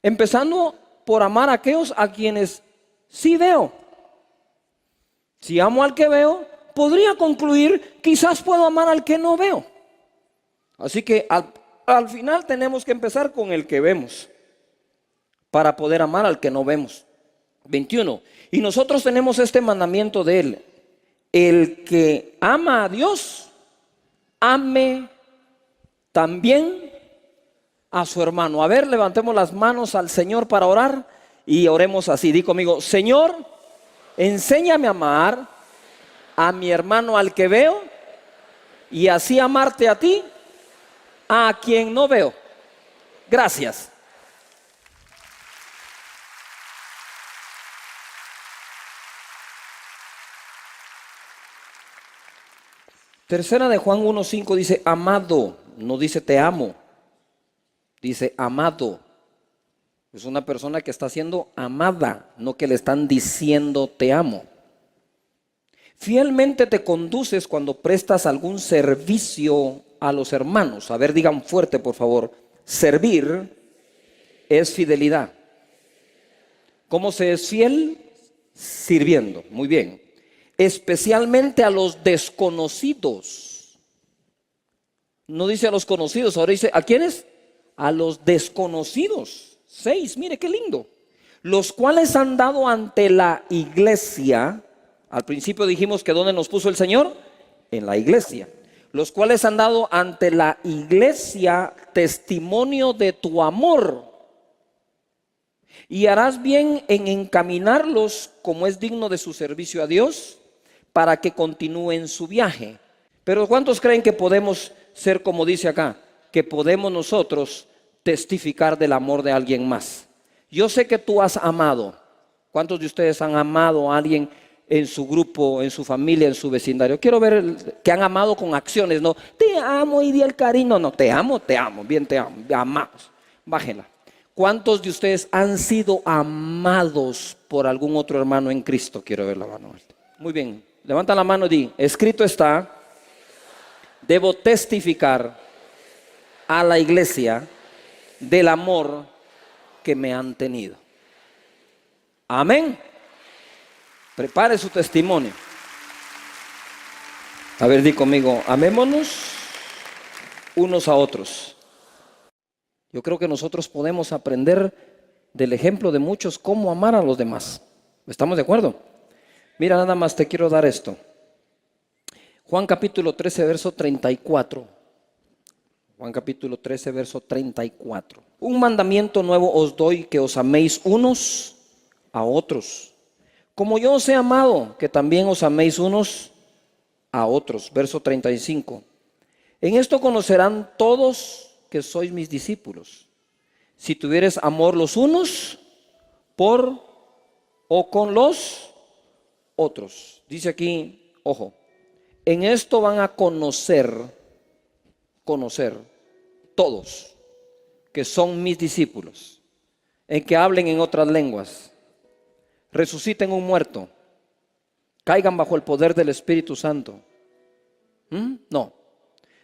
A: Empezando por amar a aquellos a quienes sí veo. Si amo al que veo, podría concluir, quizás puedo amar al que no veo. Así que al final tenemos que empezar con el que vemos para poder amar al que no vemos. 21. Y nosotros tenemos este mandamiento de él: el que ama a Dios, ame también a su hermano. A ver, levantemos las manos al Señor para orar y oremos así. Di conmigo: Señor, enséñame a amar a mi hermano al que veo, y así amarte a ti, a quien no veo. Gracias. Tercera de Juan 1:5 dice amado, no dice te amo, dice amado. Es una persona que está siendo amada, no que le están diciendo te amo. Fielmente te conduces cuando prestas algún servicio a los hermanos. A ver, digan fuerte por favor: servir es fidelidad. ¿Cómo se es fiel? Sirviendo. Muy bien. Especialmente a los desconocidos. No dice a los conocidos, ahora dice ¿a quiénes? A los desconocidos. 6, mire qué lindo. Los cuales han dado ante la iglesia. Al principio dijimos que ¿dónde nos puso el Señor? En la iglesia. Los cuales han dado ante la iglesia testimonio de tu amor. Y harás bien en encaminarlos como es digno de su servicio a Dios, para que continúen su viaje. Pero ¿cuántos creen que podemos ser como dice acá? Que podemos nosotros testificar del amor de alguien más. Yo sé que tú has amado. ¿Cuántos de ustedes han amado a alguien en su grupo, en su familia, en su vecindario? Quiero ver que han amado con acciones, no te amo y di el cariño, no, te amo, bien te amo, amamos. Bájenla. ¿Cuántos de ustedes han sido amados por algún otro hermano en Cristo? Quiero ver la mano. Muy bien, levanta la mano y di: escrito está, debo testificar a la iglesia del amor que me han tenido. Amén. Prepare su testimonio. A ver, di conmigo: amémonos unos a otros. Yo creo que nosotros podemos aprender del ejemplo de muchos cómo amar a los demás. ¿Estamos de acuerdo? Mira, nada más te quiero dar esto. Juan capítulo 13, verso 34. Juan capítulo 13, verso 34. Un mandamiento nuevo os doy, que os améis unos a otros. Como yo os he amado, que también os améis unos a otros. Verso 35. En esto conocerán todos que sois mis discípulos, si tuvieres amor los unos por o con los otros. Dice aquí, ojo, en esto van a conocer todos que son mis discípulos, en que hablen en otras lenguas, resuciten un muerto, caigan bajo el poder del Espíritu Santo. No.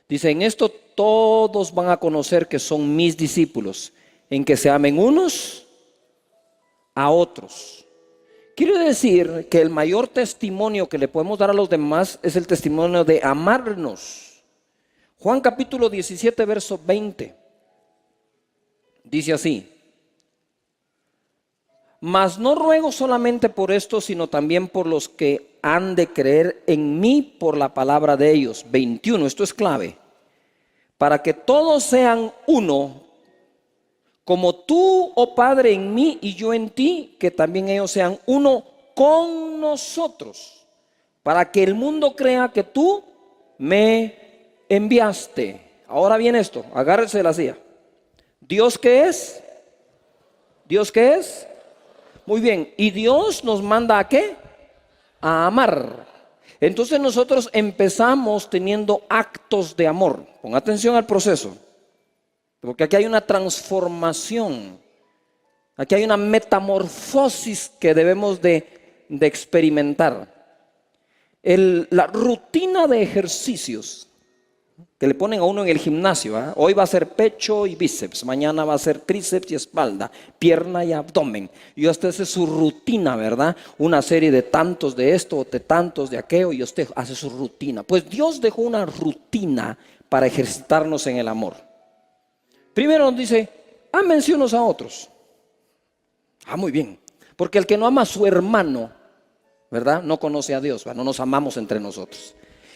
A: Dice, en esto todos van a conocer que son mis discípulos, en que se amen unos a otros. Quiere decir que el mayor testimonio que le podemos dar a los demás es el testimonio de amarnos. Juan capítulo 17, verso 20. Dice así: mas no ruego solamente por esto, sino también por los que han de creer en mí por la palabra de ellos. 21, esto es clave. Para que todos sean uno, como tú, oh Padre, en mí y yo en ti, que también ellos sean uno con nosotros, para que el mundo crea que tú me enviaste. Ahora viene esto, agárrese de la silla. ¿Dios qué es? ¿Dios qué es? Muy bien, y Dios nos manda ¿a qué? A amar. Entonces nosotros empezamos teniendo actos de amor. Pon atención al proceso, porque aquí hay una transformación, aquí hay una metamorfosis que debemos de experimentar. La rutina de ejercicios que le ponen a uno en el gimnasio, ¿eh? Hoy va a ser pecho y bíceps, mañana va a ser tríceps y espalda, pierna y abdomen. Y usted hace su rutina, ¿verdad? Una serie de tantos de esto, de tantos de aquello, y usted hace su rutina. Pues Dios dejó una rutina para ejercitarnos en el amor. Primero nos dice, ámense unos a otros. Muy bien. Porque el que no ama a su hermano, ¿verdad? No conoce a Dios, ¿verdad? No nos amamos entre nosotros.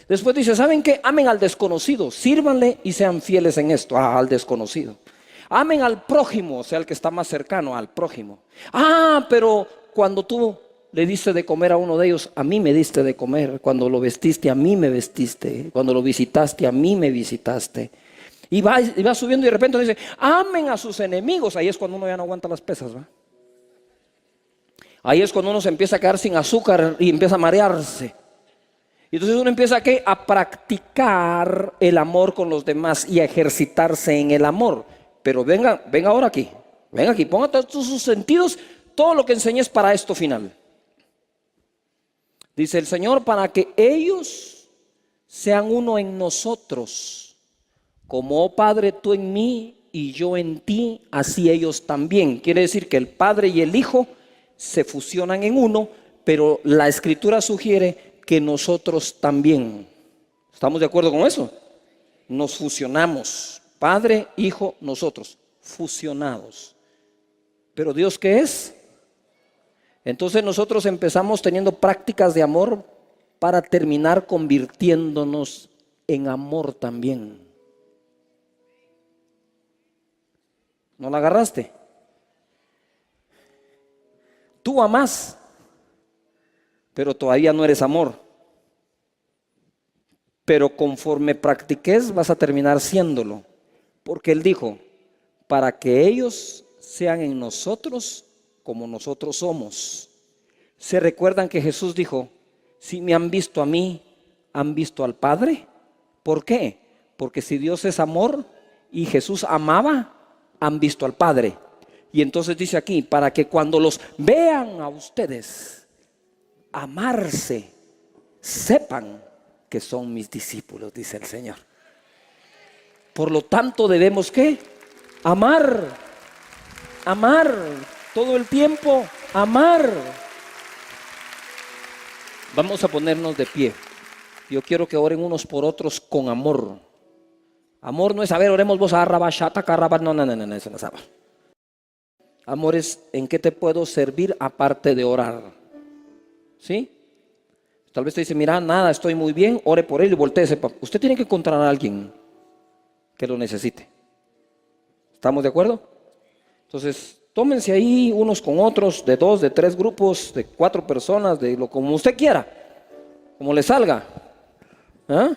A: Después dice, ¿saben qué? Amen al desconocido, sírvanle y sean fieles en esto, al desconocido. Amen al prójimo, o sea, el que está más cercano al prójimo. Pero cuando tú le diste de comer a uno de ellos, a mí me diste de comer. Cuando lo vestiste, a mí me vestiste. Cuando lo visitaste, a mí me visitaste. Y va subiendo y de repente dice, amen a sus enemigos. Ahí es cuando uno ya no aguanta las pesas, ¿va? Ahí es cuando uno se empieza a quedar sin azúcar y empieza a marearse. Y entonces uno empieza a practicar el amor con los demás y a ejercitarse en el amor. Pero venga ahora aquí, ponga todos sus sentidos, todo lo que enseñé es para esto final. Dice el Señor, para que ellos sean uno en nosotros, como, oh Padre, tú en mí y yo en ti, así ellos también. Quiere decir que el Padre y el Hijo se fusionan en uno, pero la Escritura sugiere que nosotros también. ¿Estamos de acuerdo con eso? Nos fusionamos. Padre, Hijo, nosotros. Fusionados. ¿Pero Dios qué es? Entonces nosotros empezamos teniendo prácticas de amor para terminar convirtiéndonos en amor también. ¿No la agarraste? Tú amas, pero todavía no eres amor. Pero conforme practiques vas a terminar siéndolo. Porque Él dijo, para que ellos sean en nosotros como nosotros somos. ¿Se recuerdan que Jesús dijo, si me han visto a mí, han visto al Padre? ¿Por qué? Porque si Dios es amor y Jesús amaba, han visto al Padre. Y entonces dice aquí, para que cuando los vean a ustedes amarse, sepan que son mis discípulos, dice el Señor. Por lo tanto debemos ¿qué? Amar todo el tiempo, amar. Vamos a ponernos de pie. Yo quiero que oren unos por otros con amor. Amor no es, a ver, oremos vos a rabashata, carrabat, no, eso no sabe. Amor es en qué te puedo servir aparte de orar. ¿Sí? Tal vez te dice, mira, nada, estoy muy bien, ore por él y volteese. Usted tiene que encontrar a alguien que lo necesite. ¿Estamos de acuerdo? Entonces, tómense ahí unos con otros, de 2, de 3 grupos, de 4 personas, de lo como usted quiera, como le salga. ¿Ah?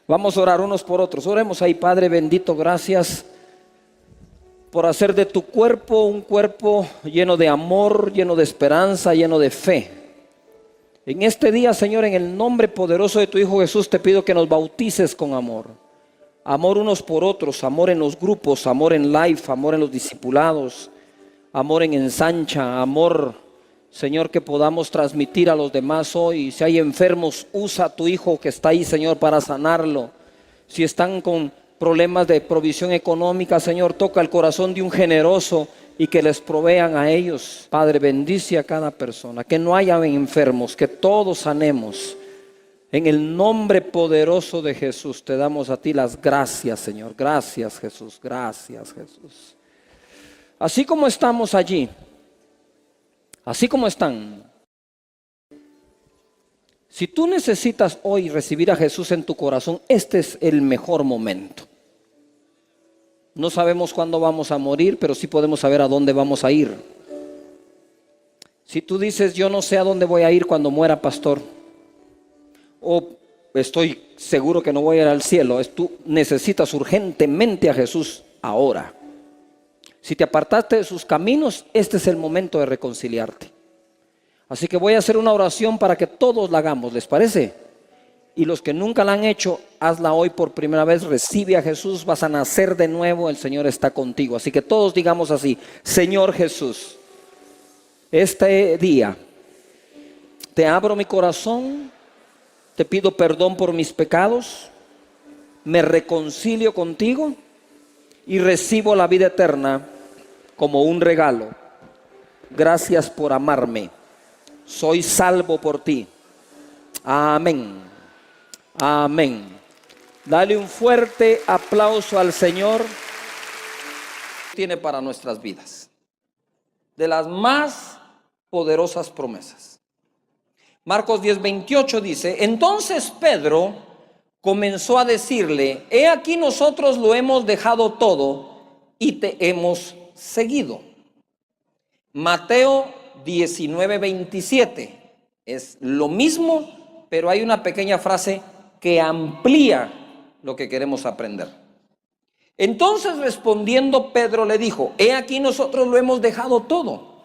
A: Vamos a orar unos por otros. Oremos ahí, Padre bendito, gracias por hacer de tu cuerpo un cuerpo lleno de amor, lleno de esperanza, lleno de fe. En este día, Señor, en el nombre poderoso de tu Hijo Jesús, te pido que nos bautices con amor. Amor unos por otros, amor en los grupos, amor en Life, amor en los discipulados, amor en Ensancha, amor, Señor, que podamos transmitir a los demás hoy. Si hay enfermos, usa a tu Hijo que está ahí, Señor, para sanarlo. Si están con problemas de provisión económica, Señor, toca el corazón de un generoso y que les provean a ellos. Padre, bendice a cada persona, que no haya enfermos, que todos sanemos. En el nombre poderoso de Jesús te damos a ti las gracias, Señor. Gracias, Jesús. Gracias, Jesús. Así como estamos allí, así como están, si tú necesitas hoy recibir a Jesús en tu corazón, este es el mejor momento. No sabemos cuándo vamos a morir, pero sí podemos saber a dónde vamos a ir. Si tú dices, yo no sé a dónde voy a ir cuando muera, pastor, o estoy seguro que no voy a ir al cielo, tú necesitas urgentemente a Jesús ahora. Si te apartaste de sus caminos, este es el momento de reconciliarte. Así que voy a hacer una oración para que todos la hagamos, ¿les parece? Y los que nunca la han hecho, hazla hoy por primera vez, recibe a Jesús, vas a nacer de nuevo, el Señor está contigo. Así que todos digamos así, Señor Jesús, este día te abro mi corazón, te pido perdón por mis pecados, me reconcilio contigo y recibo la vida eterna como un regalo. Gracias por amarme. Soy salvo por ti. Amén. Amén. Dale un fuerte aplauso al Señor. Tiene para nuestras vidas de las más poderosas promesas. Marcos 10:28 dice: entonces Pedro comenzó a decirle: he aquí nosotros lo hemos dejado todo y te hemos seguido. Mateo 19:27 es lo mismo, pero hay una pequeña frase que amplía lo que queremos aprender. Entonces respondiendo Pedro le dijo: he aquí nosotros lo hemos dejado todo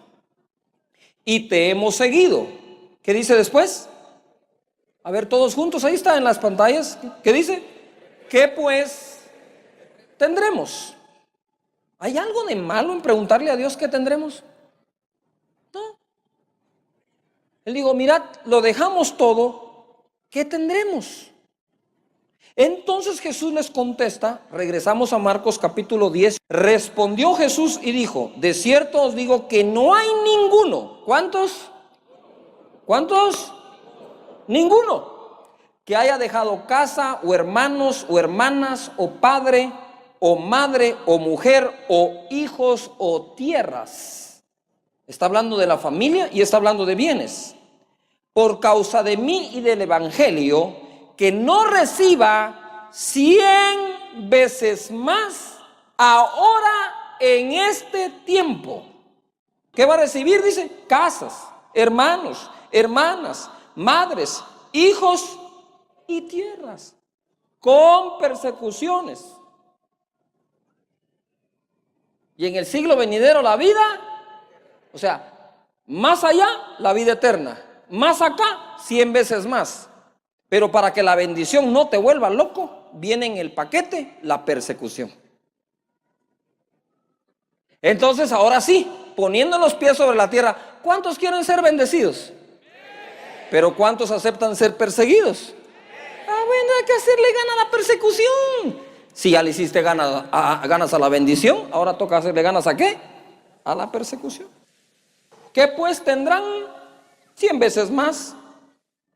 A: y te hemos seguido. ¿Qué dice después? A ver, todos juntos, ahí está en las pantallas. ¿Qué dice? ¿Qué pues tendremos? ¿Hay algo de malo en preguntarle a Dios qué tendremos? No. Él dijo: mirad, lo dejamos todo, ¿qué tendremos? Entonces Jesús les contesta, regresamos a Marcos capítulo 10. Respondió Jesús y dijo: de cierto os digo que no hay ninguno. ¿Cuántos? ¿Cuántos? Ninguno que haya dejado casa o hermanos o hermanas o padre o madre o mujer o hijos o tierras. Está hablando de la familia y está hablando de bienes. Por causa de mí y del evangelio, que no reciba 100 veces más ahora en este tiempo. ¿Qué va a recibir? Dice: casas, hermanos, hermanas, madres, hijos y tierras, con persecuciones. Y en el siglo venidero la vida, o sea, más allá la vida eterna, más acá 100 veces más. Pero para que la bendición no te vuelva loco, viene en el paquete la persecución. Entonces ahora sí, poniendo los pies sobre la tierra, ¿cuántos quieren ser bendecidos? Pero ¿cuántos aceptan ser perseguidos? Bueno, hay que hacerle gana a la persecución. Si ya le hiciste ganas a la bendición, ahora toca hacerle ganas ¿a qué? A la persecución. ¿Qué pues tendrán? 100 veces más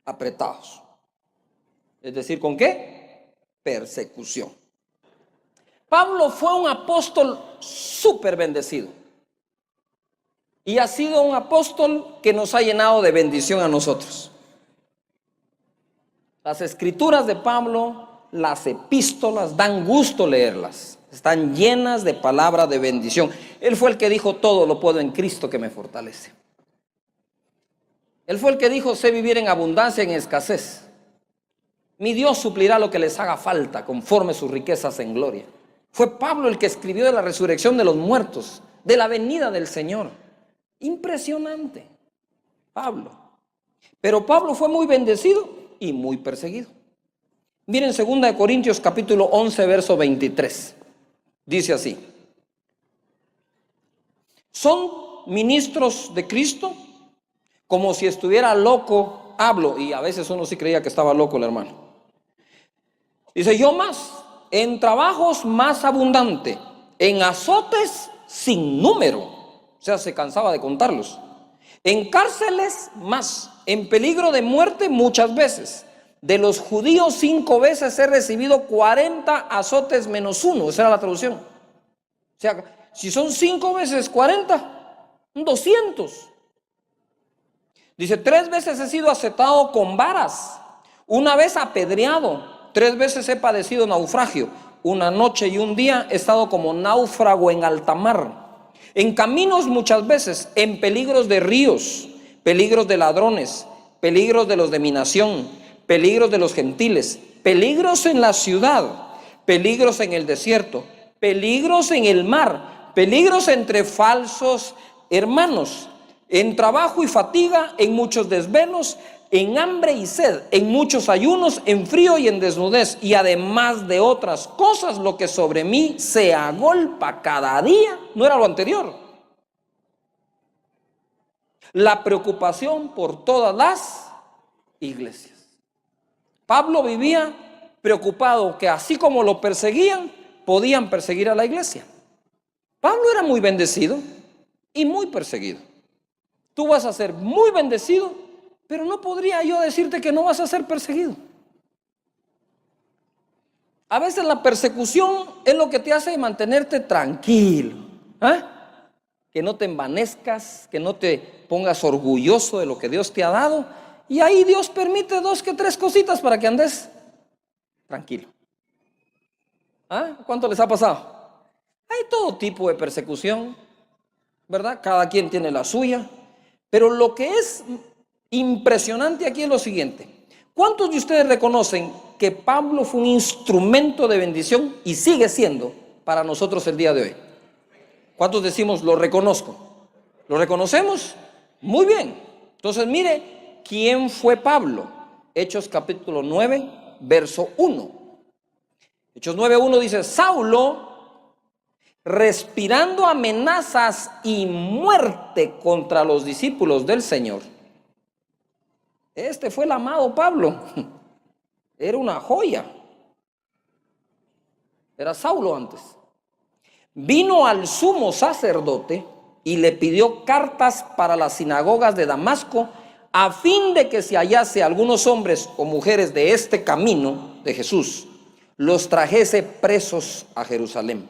A: apretados. Es decir, ¿con qué? Persecución. Pablo fue un apóstol súper bendecido. Y ha sido un apóstol que nos ha llenado de bendición a nosotros. Las escrituras de Pablo, las epístolas, dan gusto leerlas. Están llenas de palabra de bendición. Él fue el que dijo: todo lo puedo en Cristo que me fortalece. Él fue el que dijo: sé vivir en abundancia, en escasez. Mi Dios suplirá lo que les haga falta conforme sus riquezas en gloria. Fue Pablo el que escribió de la resurrección de los muertos, de la venida del Señor. Impresionante, Pablo. Pero Pablo fue muy bendecido y muy perseguido. Miren 2 Corintios capítulo 11, verso 23. Dice así: son ministros de Cristo, como si estuviera loco, hablo. Y a veces uno sí creía que estaba loco el hermano. Dice: yo más, en trabajos más abundante, en azotes sin número. O sea, se cansaba de contarlos. En cárceles más, en peligro de muerte muchas veces. De los judíos 5 veces he recibido 40 azotes menos 1. Esa era la traducción. O sea, si son 5 veces 40, 200. Dice: 3 veces he sido azotado con varas, 1 vez apedreado, 3 veces he padecido naufragio, 1 noche y 1 día he estado como náufrago en alta mar. En caminos muchas veces, en peligros de ríos, peligros de ladrones, peligros de los de mi nación, peligros de los gentiles, peligros en la ciudad, peligros en el desierto, peligros en el mar, peligros entre falsos hermanos, en trabajo y fatiga, en muchos desvelos, en hambre y sed, en muchos ayunos, en frío y en desnudez, y además de otras cosas, lo que sobre mí se agolpa cada día. No era lo anterior. La preocupación por todas las iglesias. Pablo vivía
B: preocupado que así como lo perseguían, podían perseguir a la iglesia. Pablo era muy bendecido y muy perseguido. Tú vas a ser muy bendecido, pero no podría yo decirte que no vas a ser perseguido. A veces la persecución es lo que te hace mantenerte tranquilo, que no te envanezcas, que no te pongas orgulloso de lo que Dios te ha dado, y ahí Dios permite 2 que 3 cositas para que andes tranquilo. ¿Cuánto les ha pasado? Hay todo tipo de persecución, ¿verdad? Cada quien tiene la suya, pero lo que es impresionante aquí es lo siguiente: ¿cuántos de ustedes reconocen que Pablo fue un instrumento de bendición y sigue siendo para nosotros el día de hoy? ¿Cuántos decimos lo reconozco? ¿Lo reconocemos? Muy bien. Entonces mire quién fue Pablo. Hechos capítulo 9, verso 1. Hechos 9:1 dice: Saulo, respirando amenazas y muerte contra los discípulos del Señor. Este fue el amado Pablo. Era una joya. Era Saulo antes. Vino al sumo sacerdote y le pidió cartas para las sinagogas de Damasco, a fin de que si hallase algunos hombres o mujeres de este camino de Jesús, los trajese presos a Jerusalén.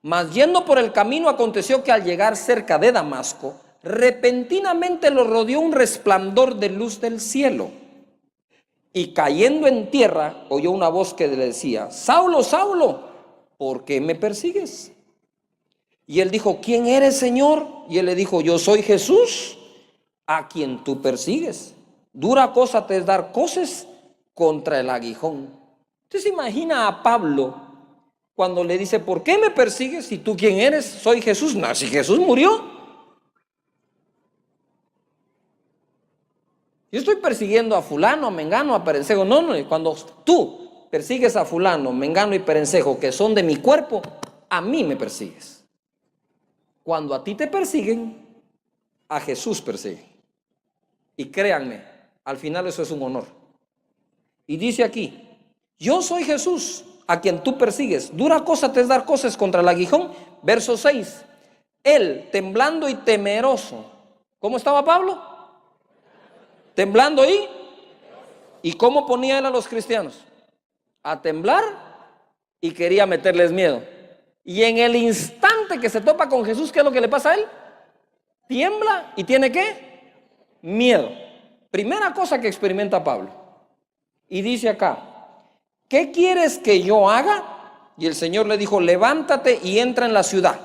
B: Mas yendo por el camino, aconteció que al llegar cerca de Damasco, repentinamente lo rodeó un resplandor de luz del cielo. Y cayendo en tierra, oyó una voz que le decía: Saulo, Saulo, ¿por qué me persigues? Y él dijo: ¿quién eres, Señor? Y él le dijo: yo soy Jesús, a quien tú persigues. Dura cosa te es dar coces contra el aguijón. ¿Usted se imagina a Pablo cuando le dice: ¿por qué me persigues? ¿Y tú quién eres? Soy Jesús. No, si Jesús murió. Yo estoy persiguiendo a fulano, a mengano, a perencejo. No, cuando tú persigues a fulano, mengano y perencejo, que son de mi cuerpo, a mí me persigues. Cuando a ti te persiguen, a Jesús persiguen. Y créanme, al final eso es un honor. Y dice aquí: yo soy Jesús, a quien tú persigues. Dura cosa te es dar cosas contra el aguijón. Verso 6. Él, temblando y temeroso. ¿Cómo estaba Pablo? Temblando ¿y cómo ponía él a los cristianos? A temblar, y quería meterles miedo. Y en el instante que se topa con Jesús, ¿qué es lo que le pasa a él? Tiembla y tiene ¿qué? Miedo. Primera cosa que experimenta Pablo. Y dice acá: ¿qué quieres que yo haga? Y el Señor le dijo: levántate y entra en la ciudad,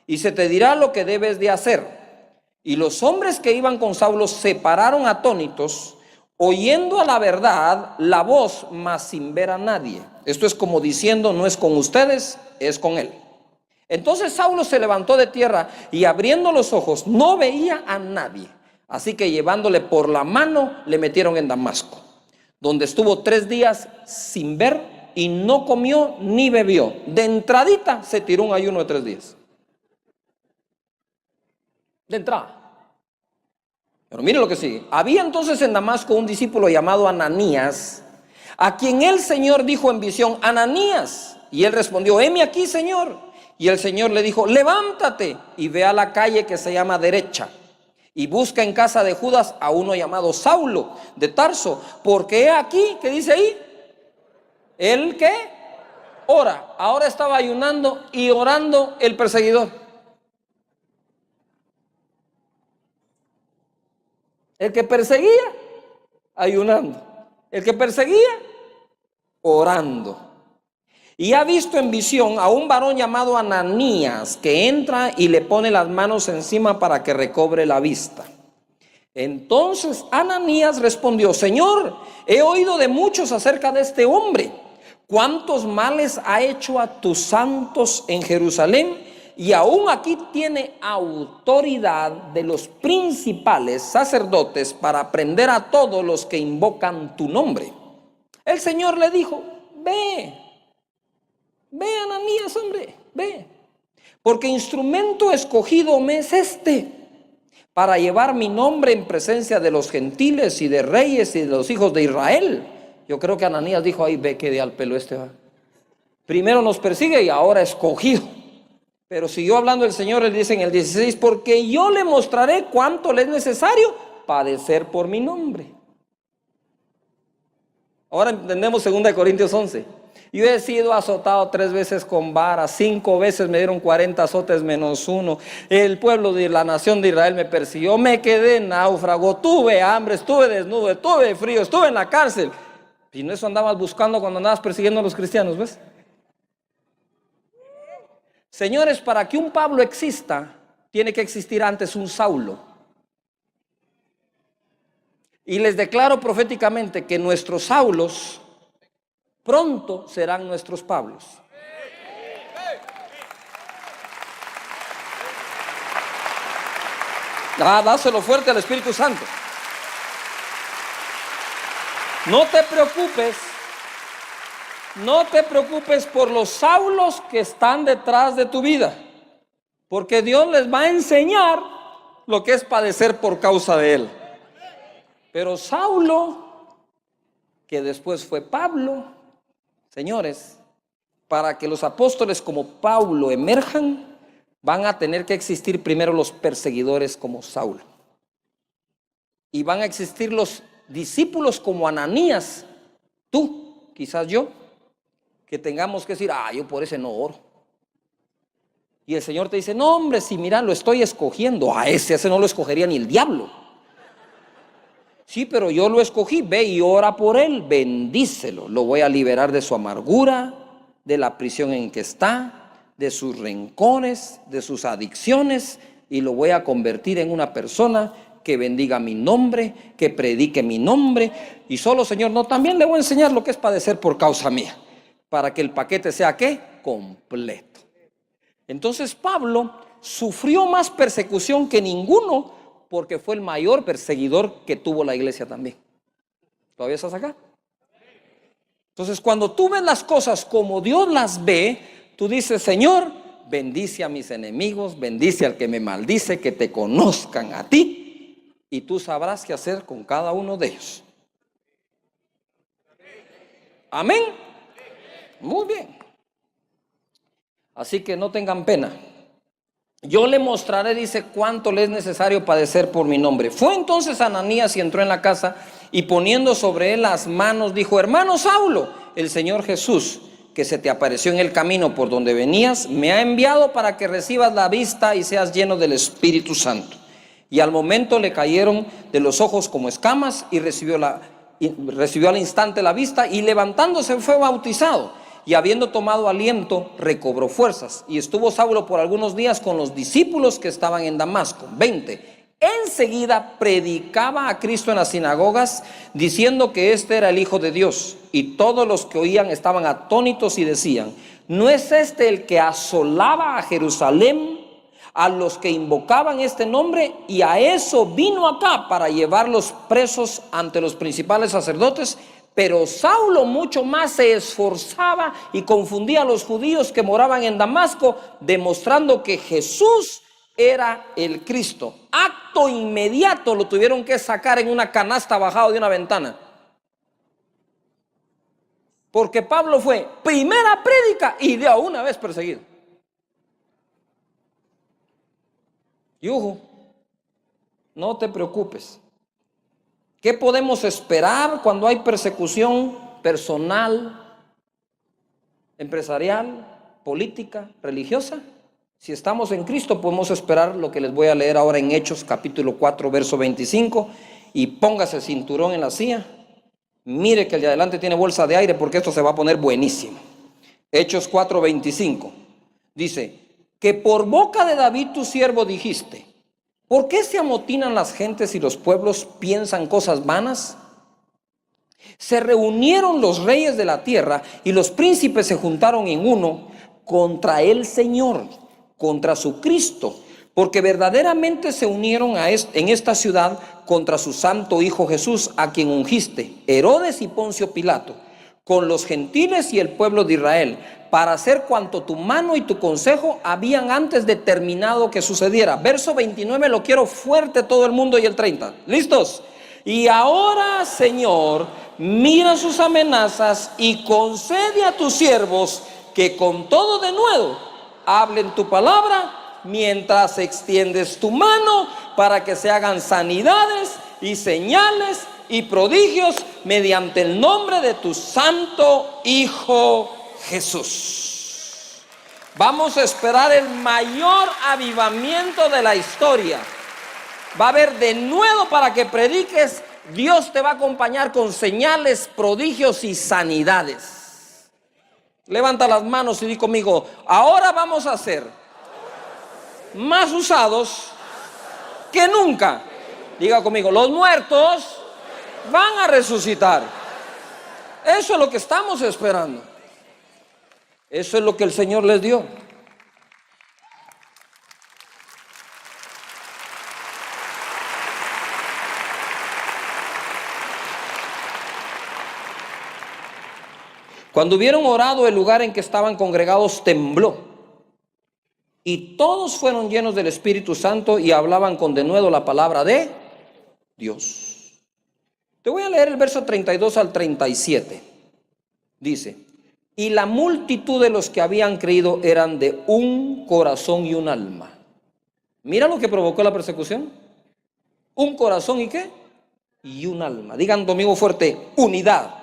B: y se te dirá lo que debes de hacer. Y los hombres que iban con Saulo se pararon atónitos, oyendo a la verdad la voz, mas sin ver a nadie. Esto es como diciendo: no es con ustedes, es con él. Entonces Saulo se levantó de tierra y abriendo los ojos no veía a nadie. Así que llevándole por la mano le metieron en Damasco, donde estuvo 3 días sin ver y no comió ni bebió. De entradita se tiró un ayuno de 3 días. De entrada. Pero mire lo que sigue. Había entonces en Damasco un discípulo llamado Ananías, a quien el Señor dijo en visión: Ananías. Y él respondió: heme aquí, Señor. Y el Señor le dijo: levántate y ve a la calle que se llama Derecha, y busca en casa de Judas a uno llamado Saulo de Tarso, porque he aquí, ¿qué dice ahí? ¿El qué? Ora. Ahora estaba ayunando y orando el perseguidor. El que perseguía, ayunando. El que perseguía, orando. Y ha visto en visión a un varón llamado Ananías, que entra y le pone las manos encima para que recobre la vista. Entonces Ananías respondió: Señor, he oído de muchos acerca de este hombre, cuántos males ha hecho a tus santos en Jerusalén, y aún aquí tiene autoridad de los principales sacerdotes para prender a todos los que invocan tu nombre. El Señor le dijo: ve, Ananías, hombre, ve, porque instrumento escogido me es este, para llevar mi nombre en presencia de los gentiles y de reyes y de los hijos de Israel, Yo creo que Ananías dijo, ahí ve que de al pelo este va. Primero nos persigue y ahora escogido. Pero siguió hablando el Señor, él dice en el 16, porque yo le mostraré cuánto le es necesario padecer por mi nombre. Ahora entendemos 2 Corintios 11. Yo he sido azotado 3 veces con vara, 5 veces me dieron 40 azotes menos 1. El pueblo de la nación de Israel me persiguió, me quedé náufrago, tuve hambre, estuve desnudo, estuve frío, estuve en la cárcel. Y no eso andabas buscando cuando andabas persiguiendo a los cristianos, ¿ves? Señores, para que un Pablo exista, tiene que existir antes un Saulo. Y les declaro proféticamente que nuestros Saulos pronto serán nuestros Pablos. Dáselo fuerte al Espíritu Santo. No te preocupes por los Saulos que están detrás de tu vida, porque Dios les va a enseñar lo que es padecer por causa de Él. Pero Saulo, que después fue Pablo, señores, para que los apóstoles como Pablo emerjan, van a tener que existir primero los perseguidores como Saulo. Y van a existir los discípulos como Ananías, tú, quizás yo, que tengamos que decir, yo por ese no oro. Y el Señor te dice, no hombre, si mira, lo estoy escogiendo, ese no lo escogería ni el diablo. Sí, pero yo lo escogí, ve y ora por él, bendícelo, lo voy a liberar de su amargura, de la prisión en que está, de sus rencores, de sus adicciones, y lo voy a convertir en una persona que bendiga mi nombre, que predique mi nombre. Y solo, Señor, no, también le voy a enseñar lo que es padecer por causa mía, para que el paquete sea, ¿qué? Completo. Entonces Pablo sufrió más persecución que ninguno, porque fue el mayor perseguidor que tuvo la iglesia también. ¿Todavía estás acá? Entonces, cuando tú ves las cosas como Dios las ve, tú dices, Señor, bendice a mis enemigos, bendice al que me maldice, que te conozcan a ti, y tú sabrás qué hacer con cada uno de ellos. Amén. Muy bien. Así que no tengan pena. Yo le mostraré, dice, cuánto le es necesario padecer por mi nombre. Fue entonces Ananías y entró en la casa y poniendo sobre él las manos dijo, hermano Saulo, el Señor Jesús, que se te apareció en el camino por donde venías, me ha enviado para que recibas la vista y seas lleno del Espíritu Santo. Y al momento le cayeron de los ojos como escamas y recibió al instante la vista y levantándose fue bautizado. Y habiendo tomado aliento, recobró fuerzas. Y estuvo Saulo por algunos días con los discípulos que estaban en Damasco. 20. Enseguida predicaba a Cristo en las sinagogas, diciendo que este era el Hijo de Dios. Y todos los que oían estaban atónitos y decían, ¿no es este el que asolaba a Jerusalén, a los que invocaban este nombre? Y a eso vino acá, para llevarlos presos ante los principales sacerdotes. Pero Saulo mucho más se esforzaba y confundía a los judíos que moraban en Damasco, demostrando que Jesús era el Cristo. Acto inmediato lo tuvieron que sacar en una canasta bajado de una ventana. Porque Pablo fue primera prédica y de una vez perseguido. Yujo, no te preocupes. ¿Qué podemos esperar cuando hay persecución personal, empresarial, política, religiosa? Si estamos en Cristo podemos esperar lo que les voy a leer ahora en Hechos capítulo 4 verso 25. Y póngase el cinturón en la silla. Mire que el de adelante tiene bolsa de aire porque esto se va a poner buenísimo. Hechos 4:25 dice, que por boca de David tu siervo dijiste, ¿por qué se amotinan las gentes y los pueblos piensan cosas vanas? Se reunieron los reyes de la tierra y los príncipes se juntaron en uno contra el Señor, contra su Cristo, porque verdaderamente se unieron en esta ciudad contra su santo Hijo Jesús, a quien ungiste, Herodes y Poncio Pilato, con los gentiles y el pueblo de Israel, para hacer cuanto tu mano y tu consejo habían antes determinado que sucediera. Verso 29 lo quiero fuerte todo el mundo y el 30. ¿Listos? Y ahora, Señor, mira sus amenazas y concede a tus siervos que con todo denuedo hablen tu palabra, mientras extiendes tu mano para que se hagan sanidades y señales y prodigios mediante el nombre de tu santo Hijo Jesús. Vamos a esperar el mayor avivamiento de la historia. Va a haber denuedo para que prediques. Dios te va a acompañar con señales, prodigios y sanidades. Levanta las manos y di conmigo: ahora vamos a ser más usados que nunca. Diga conmigo: los muertos van a resucitar. Eso es lo que estamos esperando. Eso es lo que el Señor les dio. Cuando hubieron orado, el lugar en que estaban congregados tembló, y todos fueron llenos del Espíritu Santo y hablaban con denuedo la palabra de Dios. Te voy a leer el verso 32 al 37. Dice: y la multitud de los que habían creído eran de un corazón y un alma. Mira lo que provocó la persecución. Un corazón y ¿qué? Y un alma. Digan conmigo fuerte: unidad.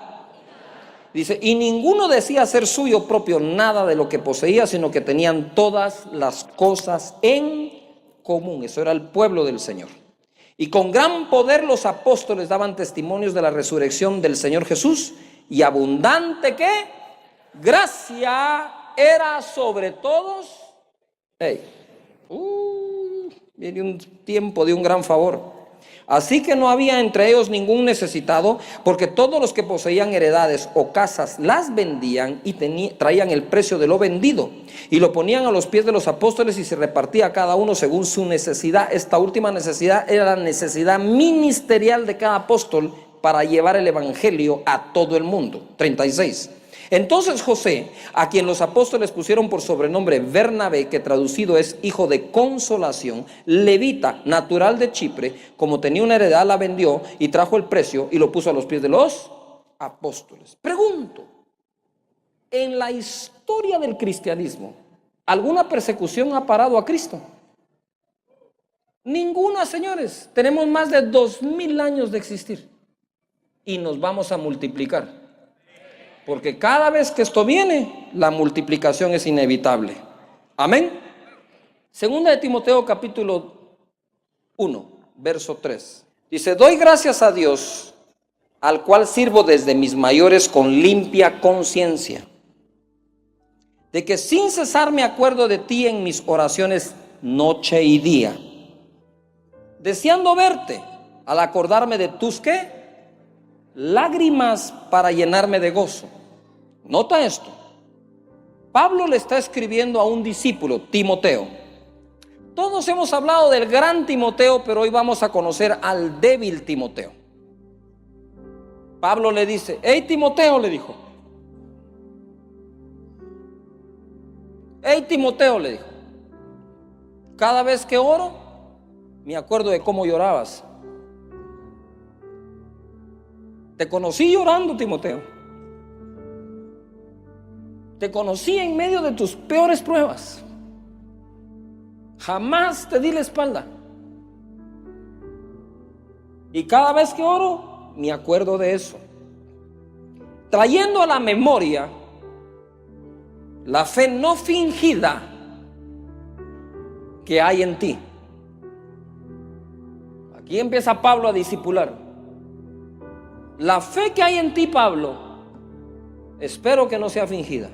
B: Dice: y ninguno decía ser suyo propio nada de lo que poseía, sino que tenían todas las cosas en común. Eso era el pueblo del Señor. Y con gran poder los apóstoles daban testimonios de la resurrección del Señor Jesús, y abundante ¿qué? Gracia era sobre todos. Viene un tiempo de un gran favor. Así que no había entre ellos ningún necesitado, porque todos los que poseían heredades o casas las vendían y traían el precio de lo vendido y lo ponían a los pies de los apóstoles, y se repartía a cada uno según su necesidad. Esta última necesidad era la necesidad ministerial de cada apóstol para llevar el evangelio a todo el mundo. 36. Entonces José, a quien los apóstoles pusieron por sobrenombre Bernabé, que traducido es hijo de consolación, levita, natural de Chipre, como tenía una heredad, la vendió y trajo el precio y lo puso a los pies de los apóstoles. Pregunto: en la historia del cristianismo, ¿alguna persecución ha parado a Cristo? Ninguna, señores. Tenemos más de 2000 años de existir y nos vamos a multiplicar. Porque cada vez que esto viene, la multiplicación es inevitable. Amén. Segunda de Timoteo capítulo 1, verso 3. Dice: doy gracias a Dios, al cual sirvo desde mis mayores con limpia conciencia, de que sin cesar me acuerdo de ti en mis oraciones noche y día, deseando verte, al acordarme de tus ¿qué? Lágrimas, para llenarme de gozo. Nota esto. Pablo le está escribiendo a un discípulo, Timoteo. Todos hemos hablado del gran Timoteo, pero hoy vamos a conocer al débil Timoteo. Pablo le dice: hey Timoteo, le dijo. Hey Timoteo, le dijo, cada vez que oro, me acuerdo de cómo llorabas. Te conocí llorando, Timoteo. Te conocí en medio de tus peores pruebas. Jamás te di la espalda. Y cada vez que oro, me acuerdo de eso, trayendo a la memoria la fe no fingida que hay en ti. Aquí empieza Pablo a discipular. La fe que hay en ti, Pablo, espero que no sea fingida,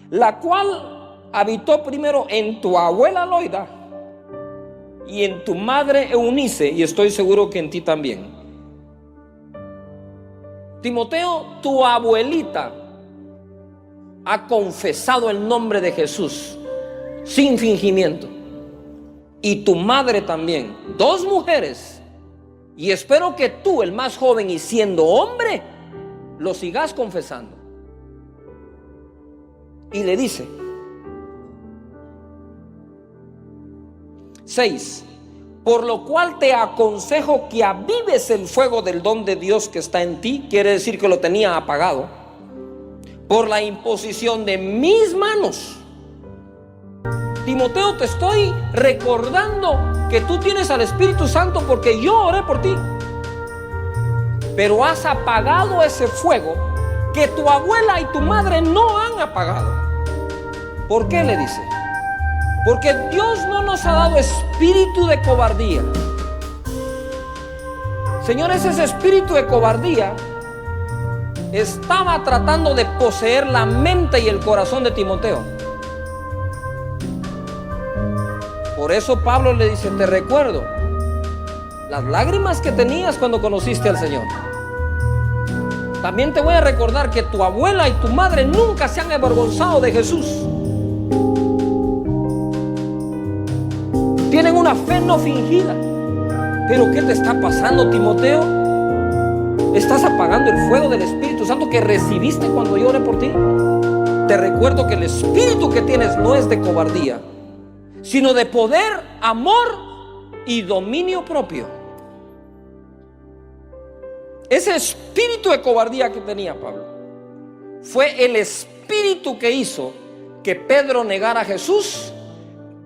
B: la cual habitó primero en tu abuela Loida y en tu madre Eunice, y estoy seguro que en ti también. Timoteo, tu abuelita ha confesado el nombre de Jesús sin fingimiento, y tu madre también. 2 mujeres, y espero que tú, el más joven y siendo hombre, lo sigas confesando. Y le dice: 6. Por lo cual te aconsejo que avives el fuego del don de Dios que está en ti. Quiere decir que lo tenía apagado. Por la imposición de mis manos. Timoteo, te estoy recordando que tú tienes al Espíritu Santo porque yo oré por ti. Pero has apagado ese fuego que tu abuela y tu madre no han apagado. ¿Por qué? Le dice. Porque Dios no nos ha dado espíritu de cobardía. Señores, ese espíritu de cobardía estaba tratando de poseer la mente y el corazón de Timoteo. Por eso Pablo le dice, te recuerdo las lágrimas que tenías cuando conociste al Señor. También te voy a recordar que tu abuela y tu madre nunca se han avergonzado de Jesús. Tienen una fe no fingida. Pero ¿qué te está pasando, Timoteo? Estás apagando el fuego del Espíritu Santo que recibiste cuando yo oré por ti. Te recuerdo que el espíritu que tienes no es de cobardía, sino de poder, amor y dominio propio. Ese espíritu de cobardía que tenía Pablo fue el espíritu que hizo que Pedro negara a Jesús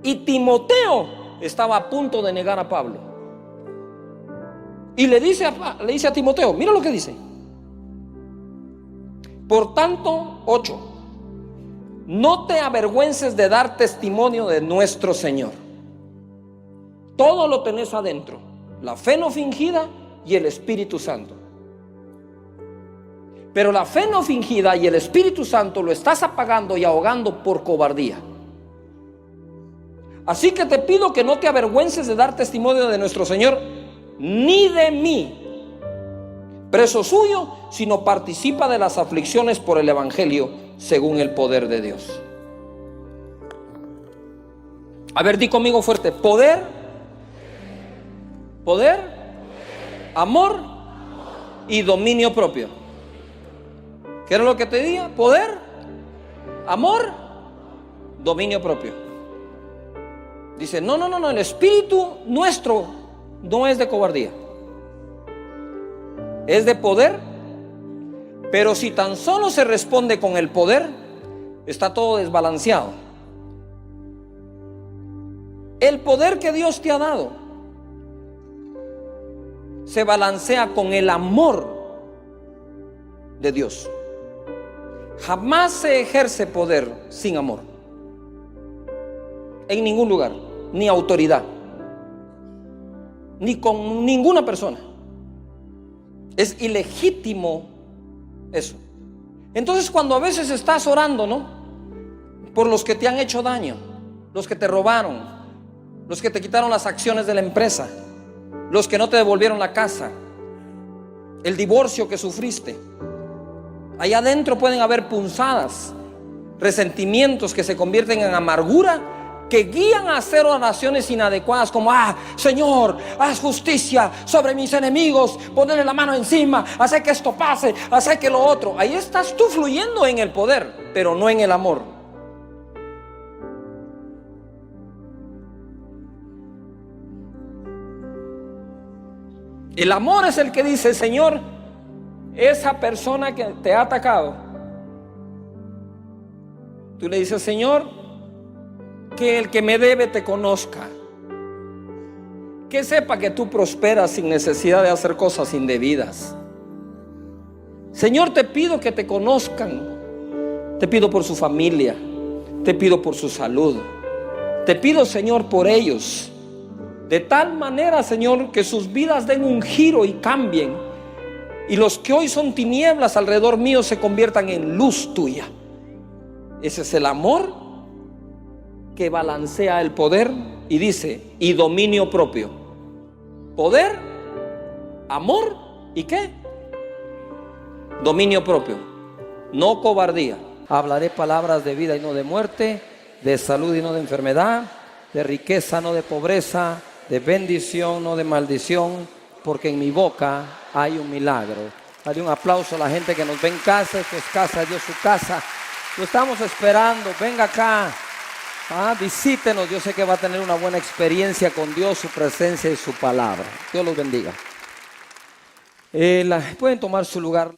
B: y Timoteo estaba a punto de negar a Pablo. Y le dice a Timoteo, mira lo que dice. Por tanto, 8, no te avergüences de dar testimonio de nuestro Señor. Todo lo tenés adentro, la fe no fingida y el Espíritu Santo. Pero la fe no fingida y el Espíritu Santo lo estás apagando y ahogando por cobardía. Así que te pido que no te avergüences de dar testimonio de nuestro Señor, ni de mí, preso suyo, sino participa de las aflicciones por el Evangelio según el poder de Dios. A ver, di conmigo fuerte: poder, amor y dominio propio. ¿Qué era lo que te diga? Poder, amor, dominio propio. Dice, no, el espíritu nuestro no es de cobardía, es de poder. Pero si tan solo se responde con el poder, está todo desbalanceado. El poder que Dios te ha dado se balancea con el amor de Dios. Jamás se ejerce poder sin amor, en ningún lugar, ni autoridad, ni con ninguna persona. Es ilegítimo eso. Entonces, cuando a veces estás orando, ¿no?, por los que te han hecho daño, los que te robaron, los que te quitaron las acciones de la empresa, los que no te devolvieron la casa, el divorcio que sufriste, allá adentro pueden haber punzadas, resentimientos que se convierten en amargura, que guían a hacer oraciones inadecuadas como: Señor, haz justicia sobre mis enemigos, ponerle la mano encima, hacer que esto pase, hacer que lo otro. Ahí estás tú fluyendo en el poder, pero no en el amor. El amor es el que dice: Señor, esa persona que te ha atacado, tú le dices: Señor, que el que me debe te conozca, que sepa que tú prosperas sin necesidad de hacer cosas indebidas. Señor, te pido que te conozcan, te pido por su familia, te pido por su salud, te pido, Señor, por ellos, de tal manera, Señor, que sus vidas den un giro y cambien, y los que hoy son tinieblas alrededor mío se conviertan en luz tuya. Ese es el amor que balancea el poder y dice: y dominio propio. Poder, amor y ¿qué? Dominio propio, no cobardía. Hablaré palabras de vida y no de muerte, de salud y no de enfermedad, de riqueza no de pobreza, de bendición no de maldición, porque en mi boca hay un milagro. Dale un aplauso a la gente que nos ve en casa. Esto es casa de Dios, su casa. Lo estamos esperando. Venga acá.
A: Visítenos. Yo sé que va a tener una buena experiencia con Dios, su presencia y su palabra. Dios los bendiga. Pueden tomar su lugar.